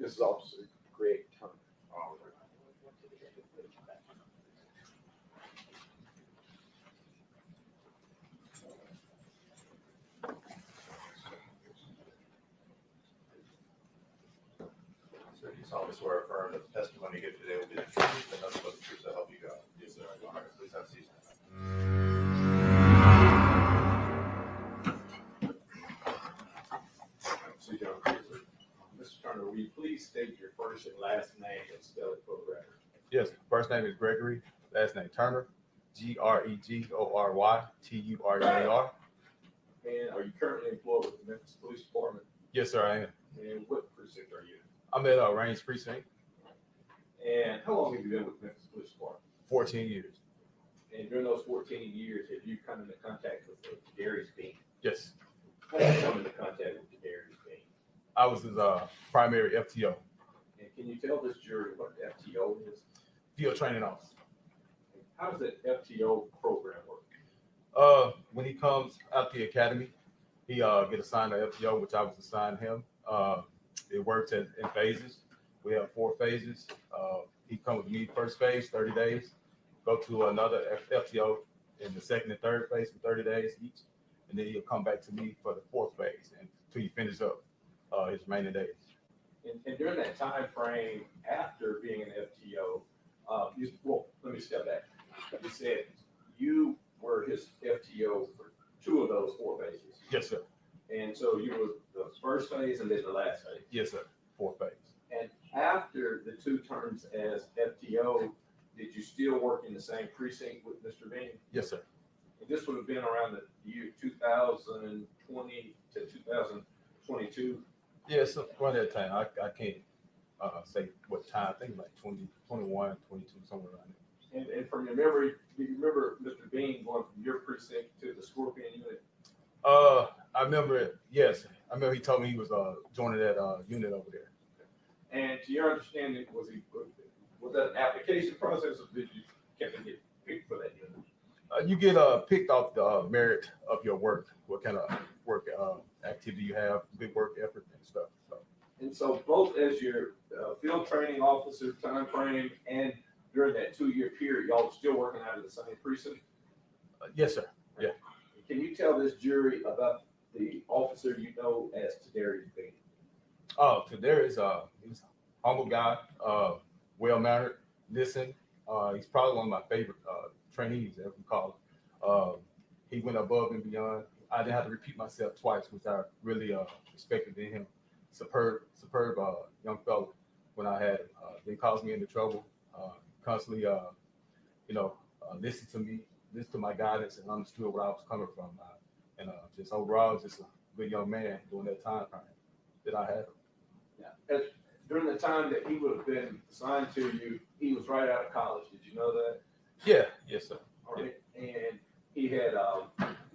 This is Officer Greg Turner. So you solemnly swear or affirm that the testimony you give today will be the truth and nothing but the truth, so help you God. Yes, sir. All right, please have a seat. So, John, Mr. Turner, will you please state your first and last name and spell it for the record? Yes, first name is Gregory, last name Turner, GREGORYTURNER. And are you currently employed with the Memphis Police Department? Yes, sir, I am. And what precinct are you I'm at Range Precinct, in? And how long have you been with the Memphis Police Department? 14 years. And during those 14 years, have you come into contact with Darius Bean? Yes, How did you come into contact with Darius Bean? I was his primary FTO, And can you tell this jury what the FTO is? field training officer. How does that FTO program work? When he comes out the academy, he get assigned an FTO, which I was assigned him. It works in phases. We have 4 phases. He comes with me first phase, 30 days. Go to another FTO in the second and third phase for 30 days each, and then he'll come back to me for the 4th phase until he finishes up his remaining days. And during that time frame after being an FTO, let me step back. You said you were his FTO for 2 of those 4 phases. Yes, sir. And so you were the first phase and then the last phase. Yes, sir. 4th phase. And after the 2 terms as FTO, did you still work in the same precinct with Mr. Bean? Yes, sir. And this would have been around the year 2020 to 2022. Yes, around that time. I can't say what time. I think like 2021, 22, somewhere around there. And from your memory, do you remember Mr. Bean going from your precinct to the Scorpion unit? I remember it. Yes, I remember he told me he was joining that unit over there. And to your understanding, was that an application process, or did you get picked for that unit? You get picked off the merit of your work, what kind of work activity you have, good work effort and stuff. And so both as your field training officer time frame and during that 2-year period, y'all were still working out of the same precinct? Yes, sir. Yeah. Can you tell this jury about the officer you know as Tadarius Bean? Oh, Tadarius, he's a humble guy, well-mannered, listen. He's probably one of my favorite trainees, as we call him. He went above and beyond. I didn't have to repeat myself twice, which I really respected in him. Superb young fellow. When I had didn't cause me into trouble, constantly, listened to me, listened to my guidance, and understood where I was coming from. And just overall, just a good young man during that time frame that I had. Yeah. During the time that he would have been assigned to you, he was right out of college. Did you know that? Yeah. Yes, sir. All right. Yeah. And he had,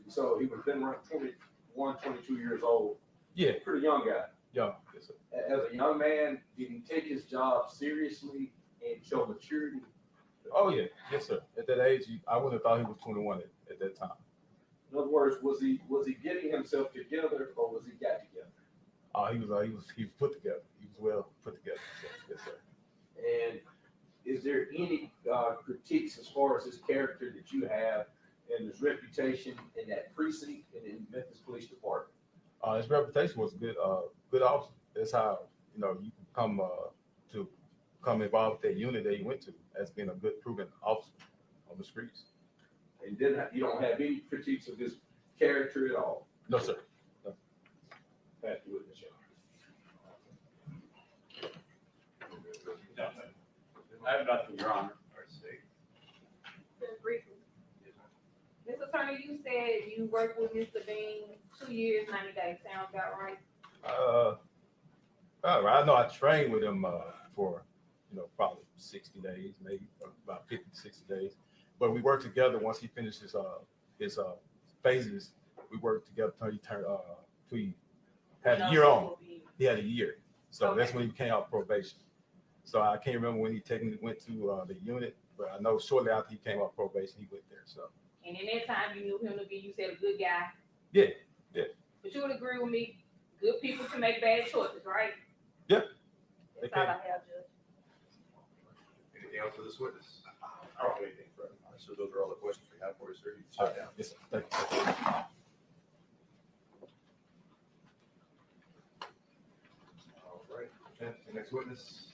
so he would have been around 21, 22 years old. Yeah. Pretty young guy. Young. Yes, sir. As a young man, did he take his job seriously and show maturity? Oh, yeah. Yes, sir. At that age, I wouldn't have thought he was 21 at that time. In other words, was he getting himself together, or was he got together? He was put together. He was well put together. So, yes, sir. And is there any critiques as far as his character that you have and his reputation in that precinct and in Memphis Police Department? His reputation was good. Good officer. That's how you can come involved with that unit that he went to as being a good proven officer on the streets. And you don't have any critiques of his character at all? No, sir. No. Back to witness, Your Nothing. I have nothing, Your Honor. Just briefly. Mr. Turner, you said you worked with Mr. Bean 2 years, 90 days. Sounds about right? I know I trained with him for probably 60 days, maybe about 50 to 60 days. But we worked together once he finished his phases. We worked together until he had a year on. He had a year, so that's when he came out probation. So I can't remember when he technically went to the unit, but I know shortly after he came off probation, he went there. So. And in that time, you knew him to be, you said, a good guy. Yeah, yeah. But you would agree with me, good people can make bad choices, right? Yeah. That's all I have, Judge. Anything else for this witness? I don't have anything further. So those are all the questions we have for you, sir. You can sit down. Yes, sir. Thank you. All right, the next witness.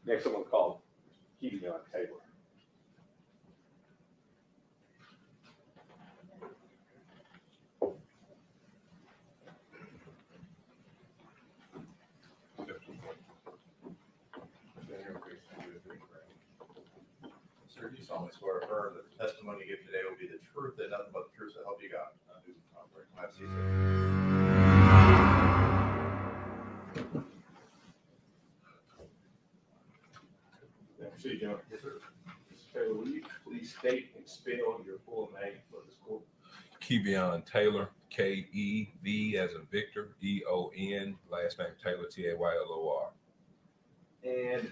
Next, I'm gonna call Keaton Taylor. Sir, do you solemnly swear or affirm that the testimony you give today will be the truth and nothing but the truth so help you God? Have a seat, sir. Proceed, John. Yes, sir. Mr. Taylor, will you please state and spell your full name for this court? Kevion Taylor, K-E-V as in Victor, E-O-N, last name Taylor, T-A-Y-L-O-R. And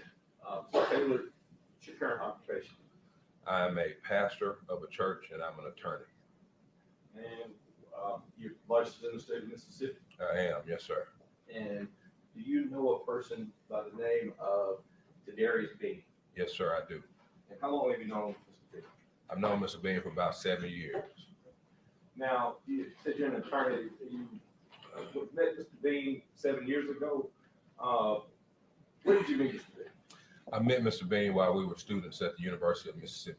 Mr. Taylor, what's your current occupation? I'm a pastor of a church and I'm an attorney. And you're licensed in the state of Mississippi? I am, yes, sir. And do you know a person by the name of Tyre Nichols? Yes, sir, I do. And how long have you known Mr. Bean? I've known Mr. Bean for about 7 years. Now, you said you're an attorney. You met Mr. Bean 7 years ago. Where did you meet Mr. Bean? I met Mr. Bean while we were students at the University of Mississippi.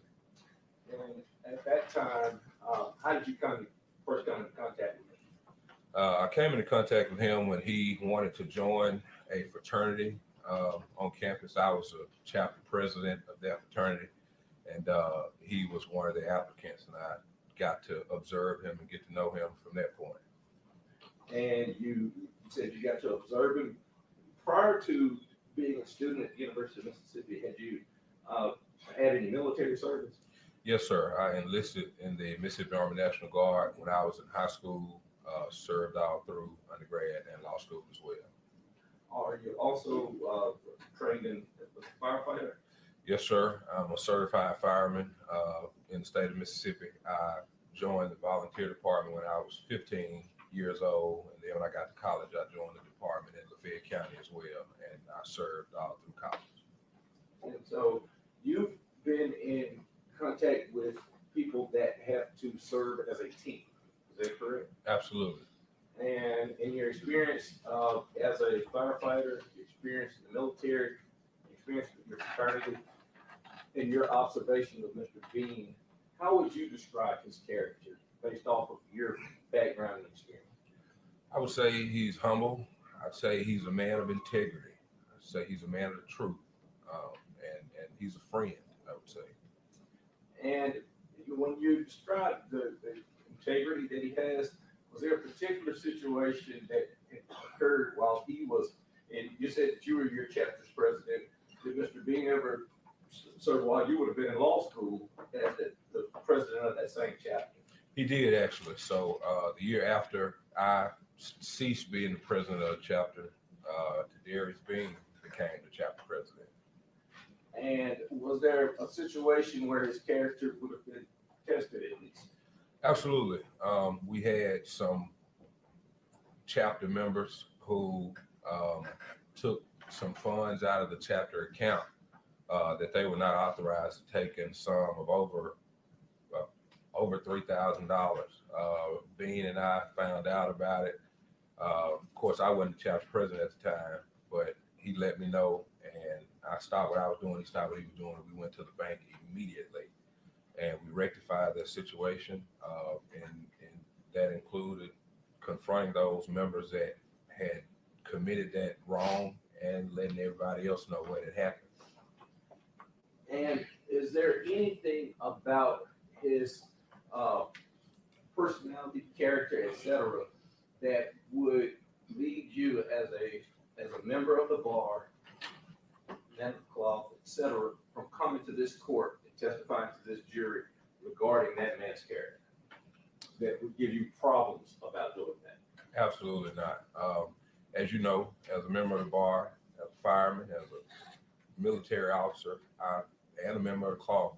And at that time, how did you first come into contact with him? I came into contact with him when he wanted to join a fraternity on campus. I was a chapter president of that fraternity, and he was one of the applicants, and I got to observe him and get to know him from that point. And you said you got to observe him. Prior to being a student at the University of Mississippi, had you had any military service? Yes, sir. I enlisted in the Mississippi Army National Guard when I was in high school, served all through undergrad and law school as well. Are you also trained as a firefighter? Yes, sir. I'm a certified fireman in the state of Mississippi. I joined the volunteer department when I was 15 years old, and then when I got to college, I joined the department in Lafayette County as well, and I served all through college. And so you've been in contact with people that have to serve as a team. Is that correct? Absolutely. And in your experience as a firefighter, your experience in the military, your experience with your fraternity, and your observation of Mr. Bean, how would you describe his character based off of your background and experience? I would say he's humble. I'd say he's a man of integrity. I'd say he's a man of the truth, and he's a friend, I would say. And when you describe the integrity that he has, was there a particular situation that occurred while he was, and you said that you were your chapter's president, did Mr. Bean ever serve while you would have been in law school as the president of that same chapter? He did, actually. So the year after I ceased being the president of the chapter, Tyre Bean became the chapter president. And was there a situation where his character would have been tested at least? Absolutely. We had some chapter members who took some funds out of the chapter account that they were not authorized to take in sum of over $3,000. Bean and I found out about it. Of course, I wasn't the chapter president at the time, but he let me know, and I stopped what I was doing. He stopped what he was doing, and we went to the bank immediately, and we rectified the situation, and that included confronting those members that had committed that wrong and letting everybody else know what had happened. And is there anything about his personality, character, etc., that would lead you as a member of the bar, man of cloth, etc., from coming to this court and testifying to this jury regarding that man's character, that would give you problems about doing that? Absolutely not. As you know, as a member of the bar, as a fireman, as a military officer, I and a member of the cloth.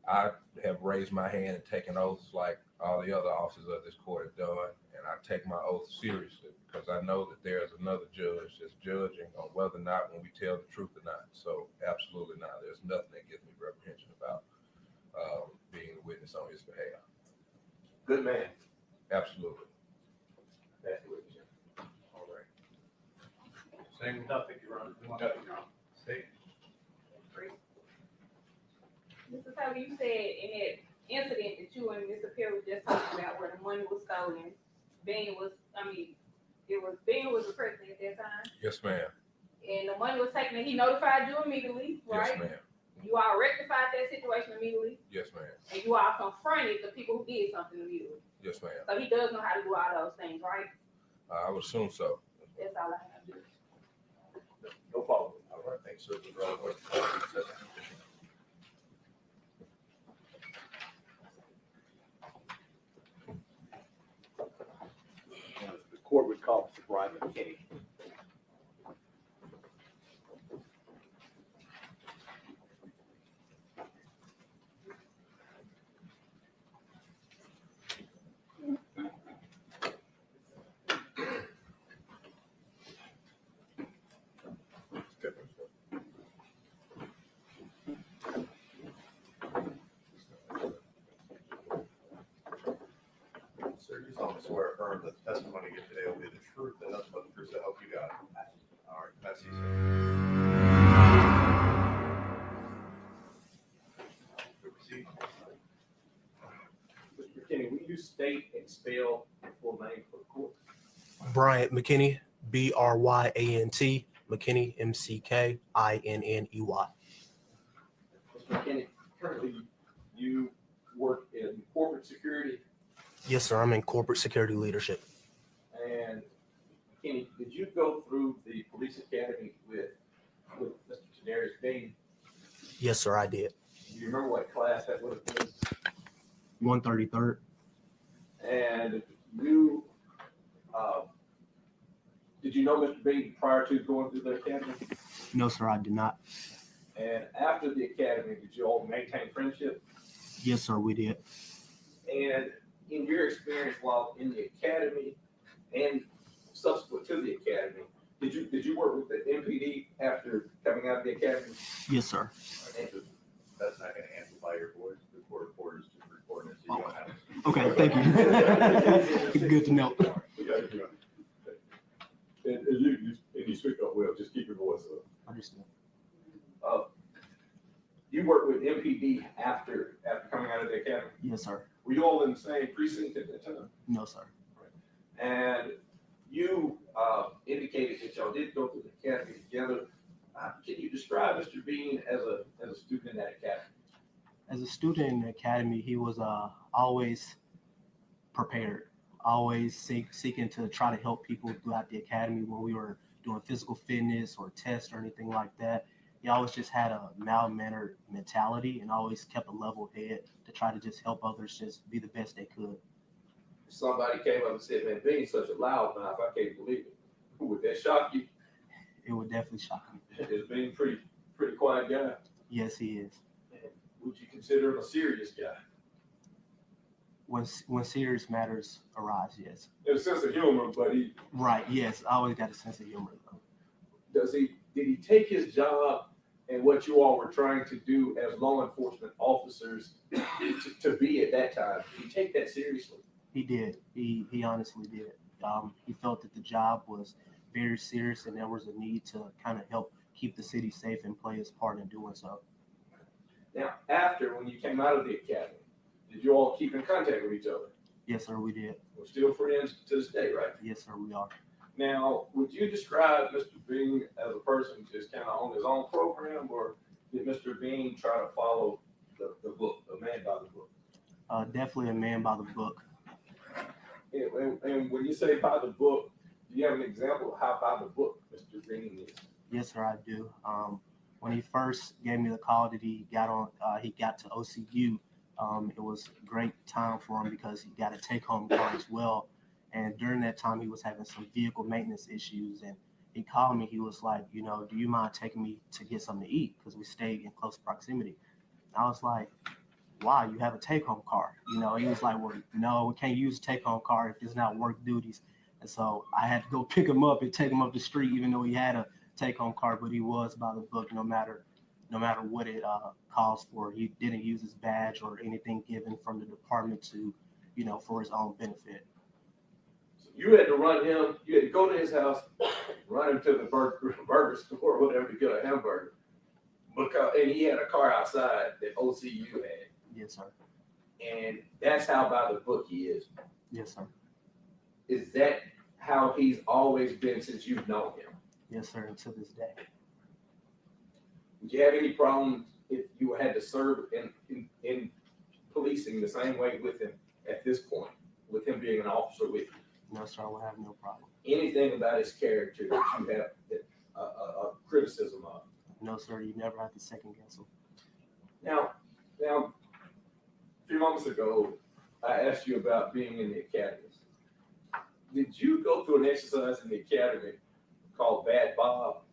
I have raised my hand and taken oaths like all the other officers of this court have done, and I take my oath seriously because I know that there is another judge that's judging on whether or not when we tell the truth or not. So absolutely not. There's nothing that gives me reprehension about being a witness on his behalf. Good man. Absolutely. That's the witness. All right. Same, nothing, Your Honor. Nothing, Your Honor. Same. Mr. Taylor, you said in that incident that you and Mr. Perry were just talking about where the money was stolen, Bean was the president at that time, Yes, ma'am. and the money was taken, and he notified you immediately, right? Yes, ma'am. You all rectified that situation immediately, Yes, ma'am. and you all confronted the people who did something immediately. Yes, ma'am. So he does know how to do all those things, right? I would assume so. That's all I have to do. No problem. All right, thanks, sir. The court would call Mr. Brian McKinney. Sir, you solemnly swear or affirm that the testimony you give today will be the truth and nothing but the truth to help you God. All right, that's you, sir. Proceed. Mr. McKinney, will you state and spell your full name for the court? Bryant McKinney, Bryant, McKinney, McKinney. Mr. McKinney, currently you work in corporate security, Yes, sir. I'm in corporate security leadership. and McKinney, did you go through the police academy with Mr. Tyre Nichols? Yes, sir. I did. Do you remember what class that would have been? 133rd. And you, did you know Mr. Bean prior to going through the academy? No, sir. I did not. And after the academy, did you all maintain friendship? Yes, sir. We did. And in your experience while in the academy and subsequent to the academy, did you work with the MPD after coming out of the academy? Yes, sir. That's not gonna amplify your voice. The court reporters just recording it, so you don't have to. Okay. Thank you. Good to know. And you speak up well, just keep your voice up. Understand. You worked with MPD after coming out of the academy. Yes, sir. Were you all in the same precinct at that time? No, sir. And you indicated that y'all did go through the academy together. Can you describe Mr. Bean as a student in that academy? As a student in the academy, he was always prepared, always seeking to try to help people throughout the academy when we were doing physical fitness or tests or anything like that. He always just had a mild-mannered mentality and always kept a level head to try to just help others just be the best they could. If somebody came up and said, "Man, Bean's such a loudmouth, I can't believe it." Would that shock you? It would definitely shock me. Is Bean pretty quiet guy? Yes, he is. Would you consider him a serious guy? When serious matters arise, yes. There's a sense of humor, but Right, yes. I always got a sense of humor, though. did he take his job and what you all were trying to do as law enforcement officers to be at that time? Did he take that seriously? He did. He honestly did. He felt that the job was very serious and there was a need to kind of help keep the city safe and play his part in doing so. Now, when you came out of the academy, did you all keep in contact with each other? Yes, sir, we did. We're still friends to this day, right? Yes, sir, we are. Now, would you describe Mr. Bean as a person just kind of on his own program, or did Mr. Bean try to follow the book, a man by the book? Definitely a man by the book. And when you say by the book, do you have an example of how by the book Mr. Bean is? Yes, sir, I do. When he first gave me the call that he got to OCU, it was a great time for him because he got a take-home car as well. And during that time, he was having some vehicle maintenance issues, and he called me. He was like, you know, do you mind taking me to get something to eat? Because we stayed in close proximity. I was like, why? You have a take-home car. You know, he was like, well, no, we can't use a take-home car if it's not work duties. And so I had to go pick him up and take him up the street, even though he had a take-home car, but he was by the book no matter what it calls for. He didn't use his badge or anything given from the department to, you know, for his own benefit. So you had to run him, you had to go to his house, run him to the burger store or whatever to get a hamburger. And he had a car outside that OCU had. Yes, sir. And that's how by the book he is. Yes, sir. Is that how he's always been since you've known him? Yes, sir, until this day. Did you have any problems if you had to serve in policing the same way with him at this point, with him being an officer with you? No, sir, I would have no problem. Anything about his character that you have a criticism of? No, sir, you never have to second guess him. Now, a few moments ago, I asked you about being in the academy. Did you go through an exercise in the academy called Bad Bob?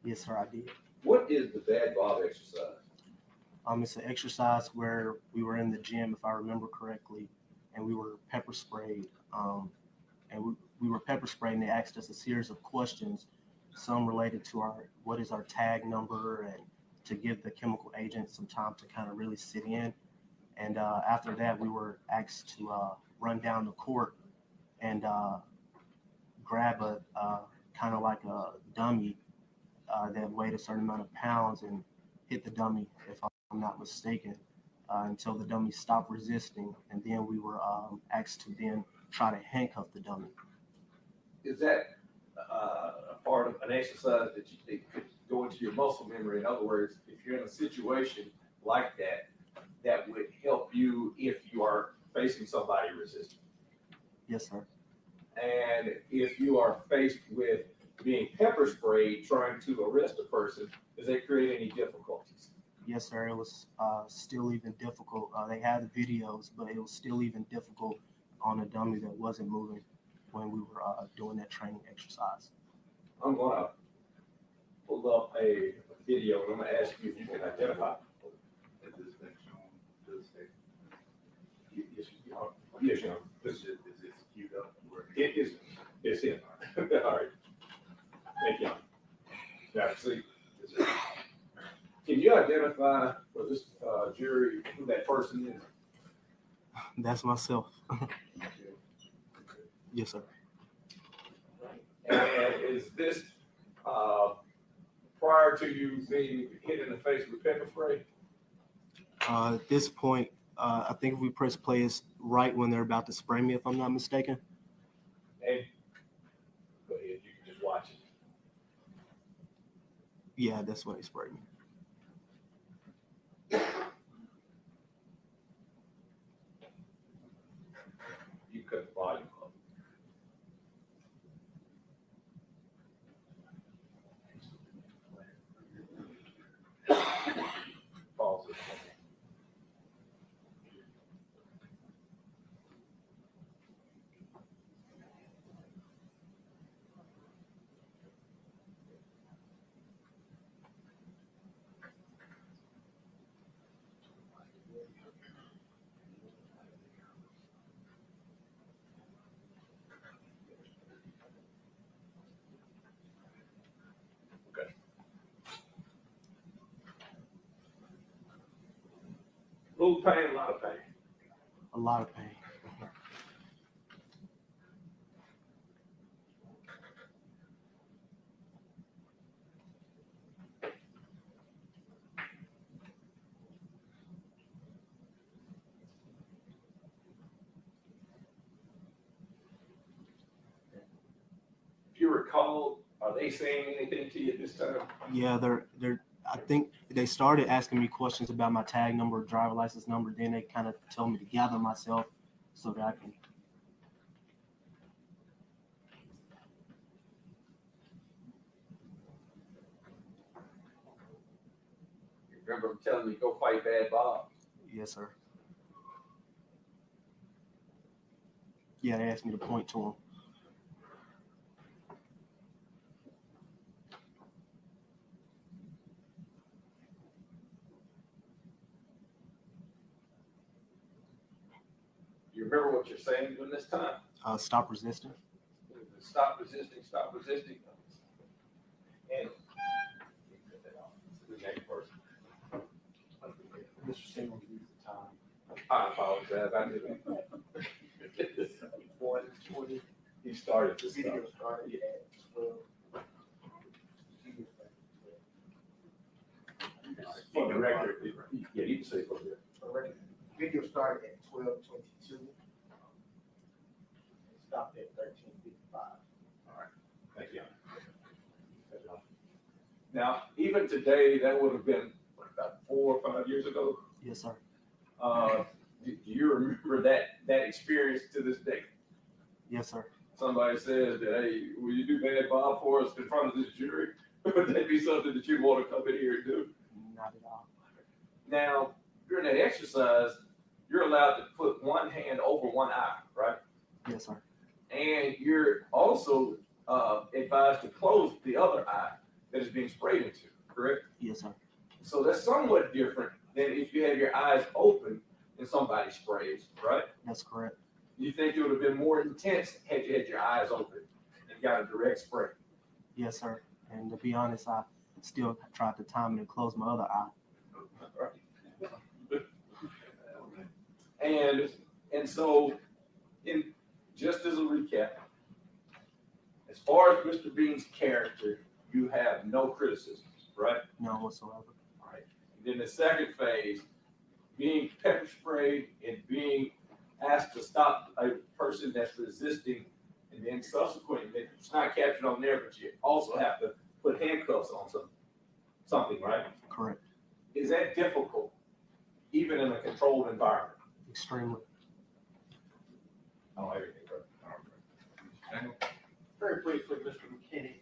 Yes, sir, I did. What is the Bad Bob exercise? It's an exercise where we were in the gym, if I remember correctly, and we were pepper sprayed. We were pepper sprayed, and they asked us a series of questions, some related to what is our tag number, and to give the chemical agent some time to kind of really sit in. And after that, we were asked to run down the court and grab a kind of like a dummy that weighed a certain amount of pounds and hit the dummy, if I'm not mistaken, until the dummy stopped resisting. And then we were asked to then try to handcuff the dummy. Is that a part of an exercise that you could go into your muscle memory? In other words, if you're in a situation like that, that would help you if you are facing somebody resisting. Yes, sir. And if you are faced with being pepper sprayed trying to arrest a person, does that create any difficulties? Yes, sir. It was still even difficult. They had the videos, but it was still even difficult on a dummy that wasn't moving when we were doing that training exercise. I'm going to pull up a video and I'm going to ask you if you can identify. Has this been shown to the state? Yes, Sean. Is this queued up? It is. It's him. All right. Thank you. Now, see. Can you identify for this jury who that person is? That's myself. Yes, sir. And is this prior to you being hit in the face with pepper spray? At this point, I think if we press play, it's right when they're about to spray me, if I'm not mistaken. And go ahead, you can just watch it. Yeah, that's when they sprayed me. You cut the volume up. Pause it. Little pain, a lot of pain. A lot of pain. If you recall, are they saying anything to you at this time? Yeah, they're. I think they started asking me questions about my tag number, driver license number. Then they kind of told me to gather myself so that I can. Remember them telling me go fight Bad Bob? Yes, sir. Yeah, they asked me to point to him. You remember what you're saying during this time? Stop resisting. Stop resisting, stop resisting. And the next person. Mr. Singleton, use the time. I apologize, I didn't. 1:20. He started this Video stuff. started at 12. For the record, yeah, you can say for the record. Video started at 12:22. Stopped at 13:55. All right, thank you. Now, even today, that would have been what, about 4 or 5 years ago. Yes, sir. Do you remember that experience to this day? Yes, sir. Somebody says that, hey, will you do bad Bob for us in front of this jury? Would that be something that you want to come in here and do? Not at all. Now, during that exercise, you're allowed to put one hand over one eye, right? Yes, sir. And you're also advised to close the other eye that is being sprayed into, correct? Yes, sir. So that's somewhat different than if you have your eyes open and somebody sprays, right? That's correct. You think it would have been more intense had you had your eyes open and got a direct spray? Yes, sir. And to be honest, I still tried to time it and close my other eye. And so, just as a recap, as far as Mr. Bean's character, you have no criticisms, right? None whatsoever. All right. And then the second phase, being pepper sprayed and being asked to stop a person that's resisting, and then subsequently, it's not captured on there, but you also have to put handcuffs on something, right? Correct. Is that difficult, even in a controlled environment? Extremely. Oh, everything, right? Very briefly, Mr. McKinney,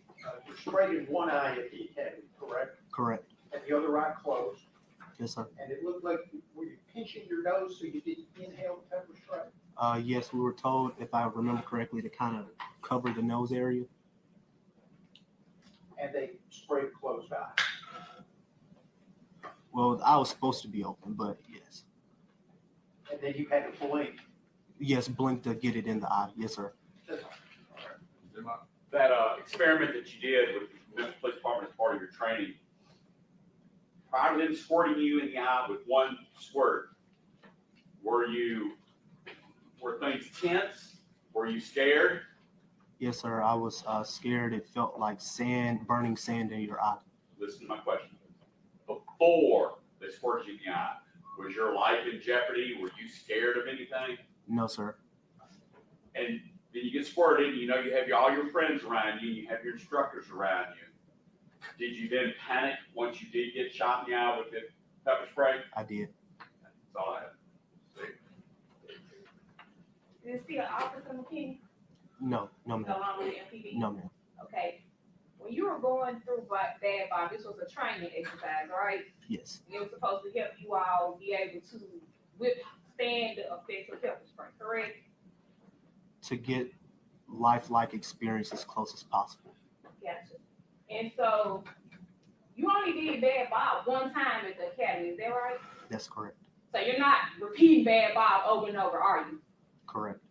you're sprayed in one eye at the academy, correct? Correct. And the other eye closed. Yes, sir. And it looked like, were you pinching your nose so you didn't inhale the pepper spray? Yes, we were told, if I remember correctly, to kind of cover the nose area. And they sprayed closed eye. Well, I was supposed to be open, but yes. And then you had to blink. Yes, blink to get it in the eye. Yes, sir. That experiment that you did with the Memphis Police Department as part of your training, prior to them squirting you in the eye with one squirt, were things tense? Were you scared? Yes, sir. I was scared. It felt like sand, burning sand in your eye. Listen to my question. Before they squirted you in the eye, was your life in jeopardy? Were you scared of anything? No, sir. And then you get squirted, you know you have all your friends around you, you have your instructors around you. Did you then panic once you did get shot in the eye with the pepper spray? I did. That's all I have. Is it still Officer McKinney? No, ma'am. Along with the MPD? No, ma'am. Okay. When you were going through bad Bob, this was a training exercise, right? Yes. And it was supposed to help you all be able to withstand the effects of pepper spray, correct? To get lifelike experience as close as possible. Gotcha. And so you only did bad Bob one time at the academy, is that right? That's correct. So you're not repeating bad Bob over and over, are you? Correct.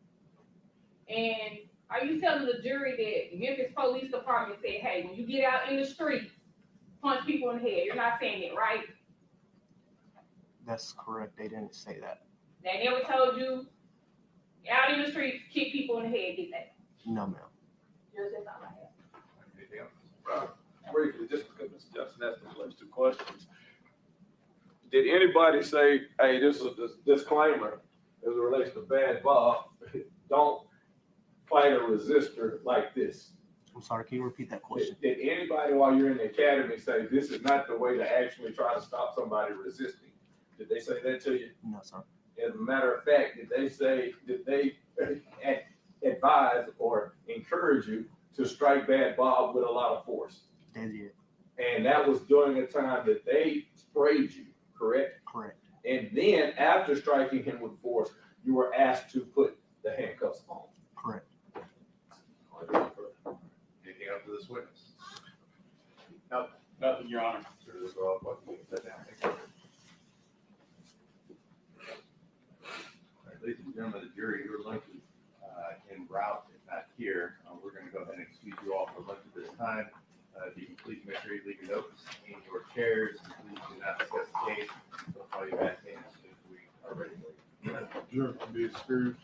And are you telling the jury that the Memphis Police Department said, hey, when you get out in the streets, punch people in the head? You're not saying it, right? That's correct. They didn't say that. They never told you out in the streets, kick people in the head, get that. No, ma'am. Just that's all I have. Anything else? Briefly, just because Mr. Justin asked the first 2 questions. Did anybody say, hey, this is a disclaimer as it relates to bad Bob, don't fight a resistor like this? I'm sorry, can you repeat that question? Did anybody while you're in the academy say this is not the way to actually try to stop somebody resisting? Did they say that to you? No, sir. As a matter of fact, did they advise or encourage you to strike bad Bob with a lot of force? They did. And that was during a time that they sprayed you, correct? Correct. And then after striking him with force, you were asked to put the handcuffs on. Correct. Anything else for this witness? Nothing, Your Honor. Sure, this is all what we sit down. All right, ladies and gentlemen, the jury Sure, be experienced.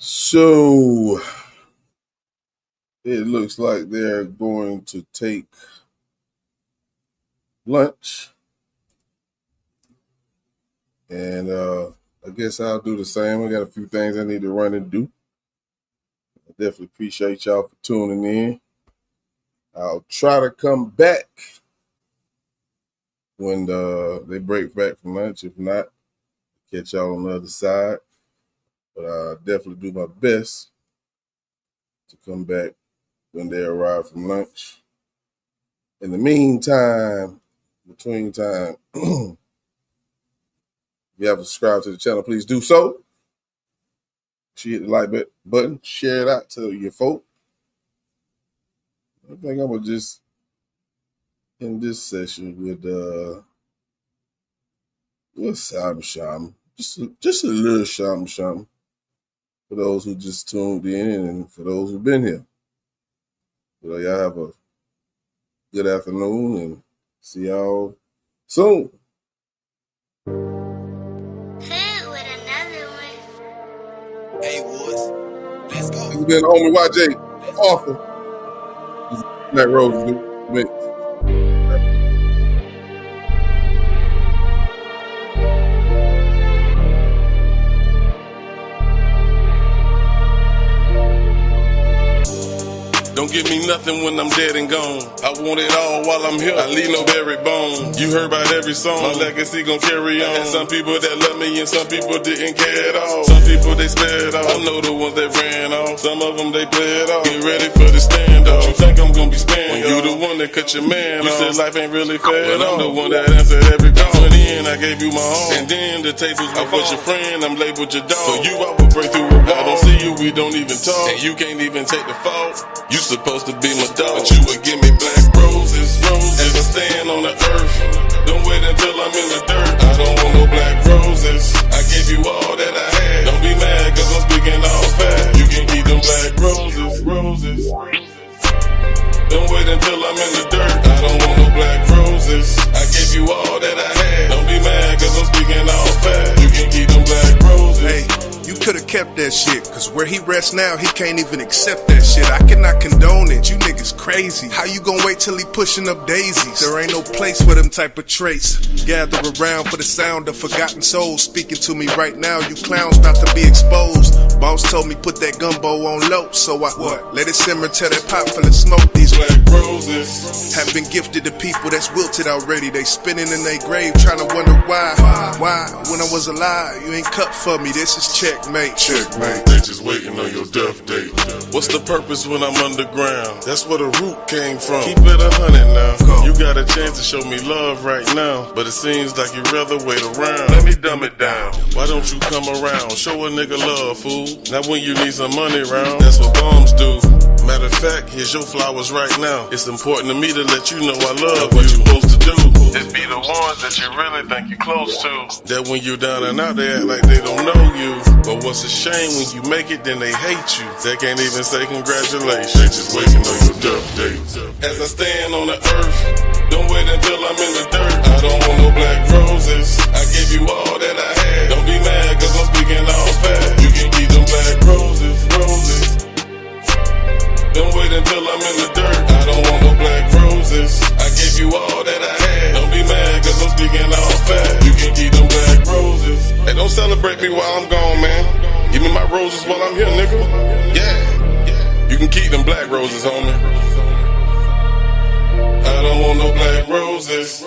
So it looks like they're going to take lunch. And I guess I'll do the same. I got a few things I need to run and do. I definitely appreciate y'all for tuning in. I'll try to come back when they break back from lunch. If not, catch y'all on the other side. But I'll definitely do my best to come back when they arrive from lunch. In the meantime, between time, if you haven't subscribed to the channel, please do so. Hit the like button, share it out to your folk. I think I'm gonna just end this session with sham, just a little sham for those who just tuned in and for those who've been here. So y'all have a good afternoon and see y'all soon. Hey, Woods, let's go. This has been homie YJ, author. Black Roses, dude. Don't give me nothing when I'm dead and gone. I want it all while I'm here. I leave no buried bone. You heard about every song. My legacy gon' carry on. And some people that love me and some people didn't care at all. Some people they spared off. I know the ones that ran off. Some of them they played off. Get ready for the standoff. You think I'm gonna be sparing you the one that cut your man off. You said life ain't really fair. Well, I'm the one that answered every call. So then I gave you my all. And then the tables were for your friend. I'm labeled your dog. So you I would break through a wall. I don't see you, we don't even talk. And you can't even take the fault. You supposed to be my dog, but you would give me black roses, as I stand on the earth. Don't wait until I'm in the dirt. I don't want no black roses. I gave you all that I had. Don't be mad cause I'm speaking all fast. You can keep them black roses. Don't wait until I'm in the dirt. I don't want no black roses. I gave you all that I had. Don't be mad cause I'm speaking all fast. You can keep them black roses. Hey. You could've kept that shit, cause where he rests now, he can't even accept that shit. I cannot condone it, you niggas crazy. How you gon' wait till he pushing up daisies? There ain't no place for them type of traits. Gather around for the sound of forgotten souls speaking to me right now. You clowns about to be exposed. Boss told me put that gumbo on low, so I let it simmer till that pot full of smoke. These black roses have been gifted to people that's wilted already. They spinning in their grave trying to wonder why. Why, when I was alive, you ain't cut for me, this is checkmate. Checkmate, they just waiting on your death date. What's the purpose when I'm underground? That's where the root came from. Keep it 100 now. You got a chance to show me love right now, but it seems like you'd rather wait around. Let me dumb it down. Why don't you come around? Show a nigga love, fool. Not when you need some money round. That's what bombs do. Matter of fact, here's your flowers right now. It's important to me to let you know I love what you're supposed to do. It's be the ones that you really think you're close to. That when you're down and out, they act like they don't know you. But what's a shame when you make it, then they hate you. They can't even say congratulations. They just waiting on your death date. As I stand on the earth, don't wait until I'm in the dirt. I don't want no black roses. I gave you all that I had. Don't be mad cause I'm speaking all fast. You can keep them black roses. Don't wait until I'm in the dirt. I don't want no black roses. I gave you all that I had. Don't be mad cause I'm speaking all fast. You can keep them black roses. Hey, don't celebrate me while I'm gone, man. Give me my roses while I'm here, nigga. Yeah. You can keep them black roses, homie. I don't want no black roses.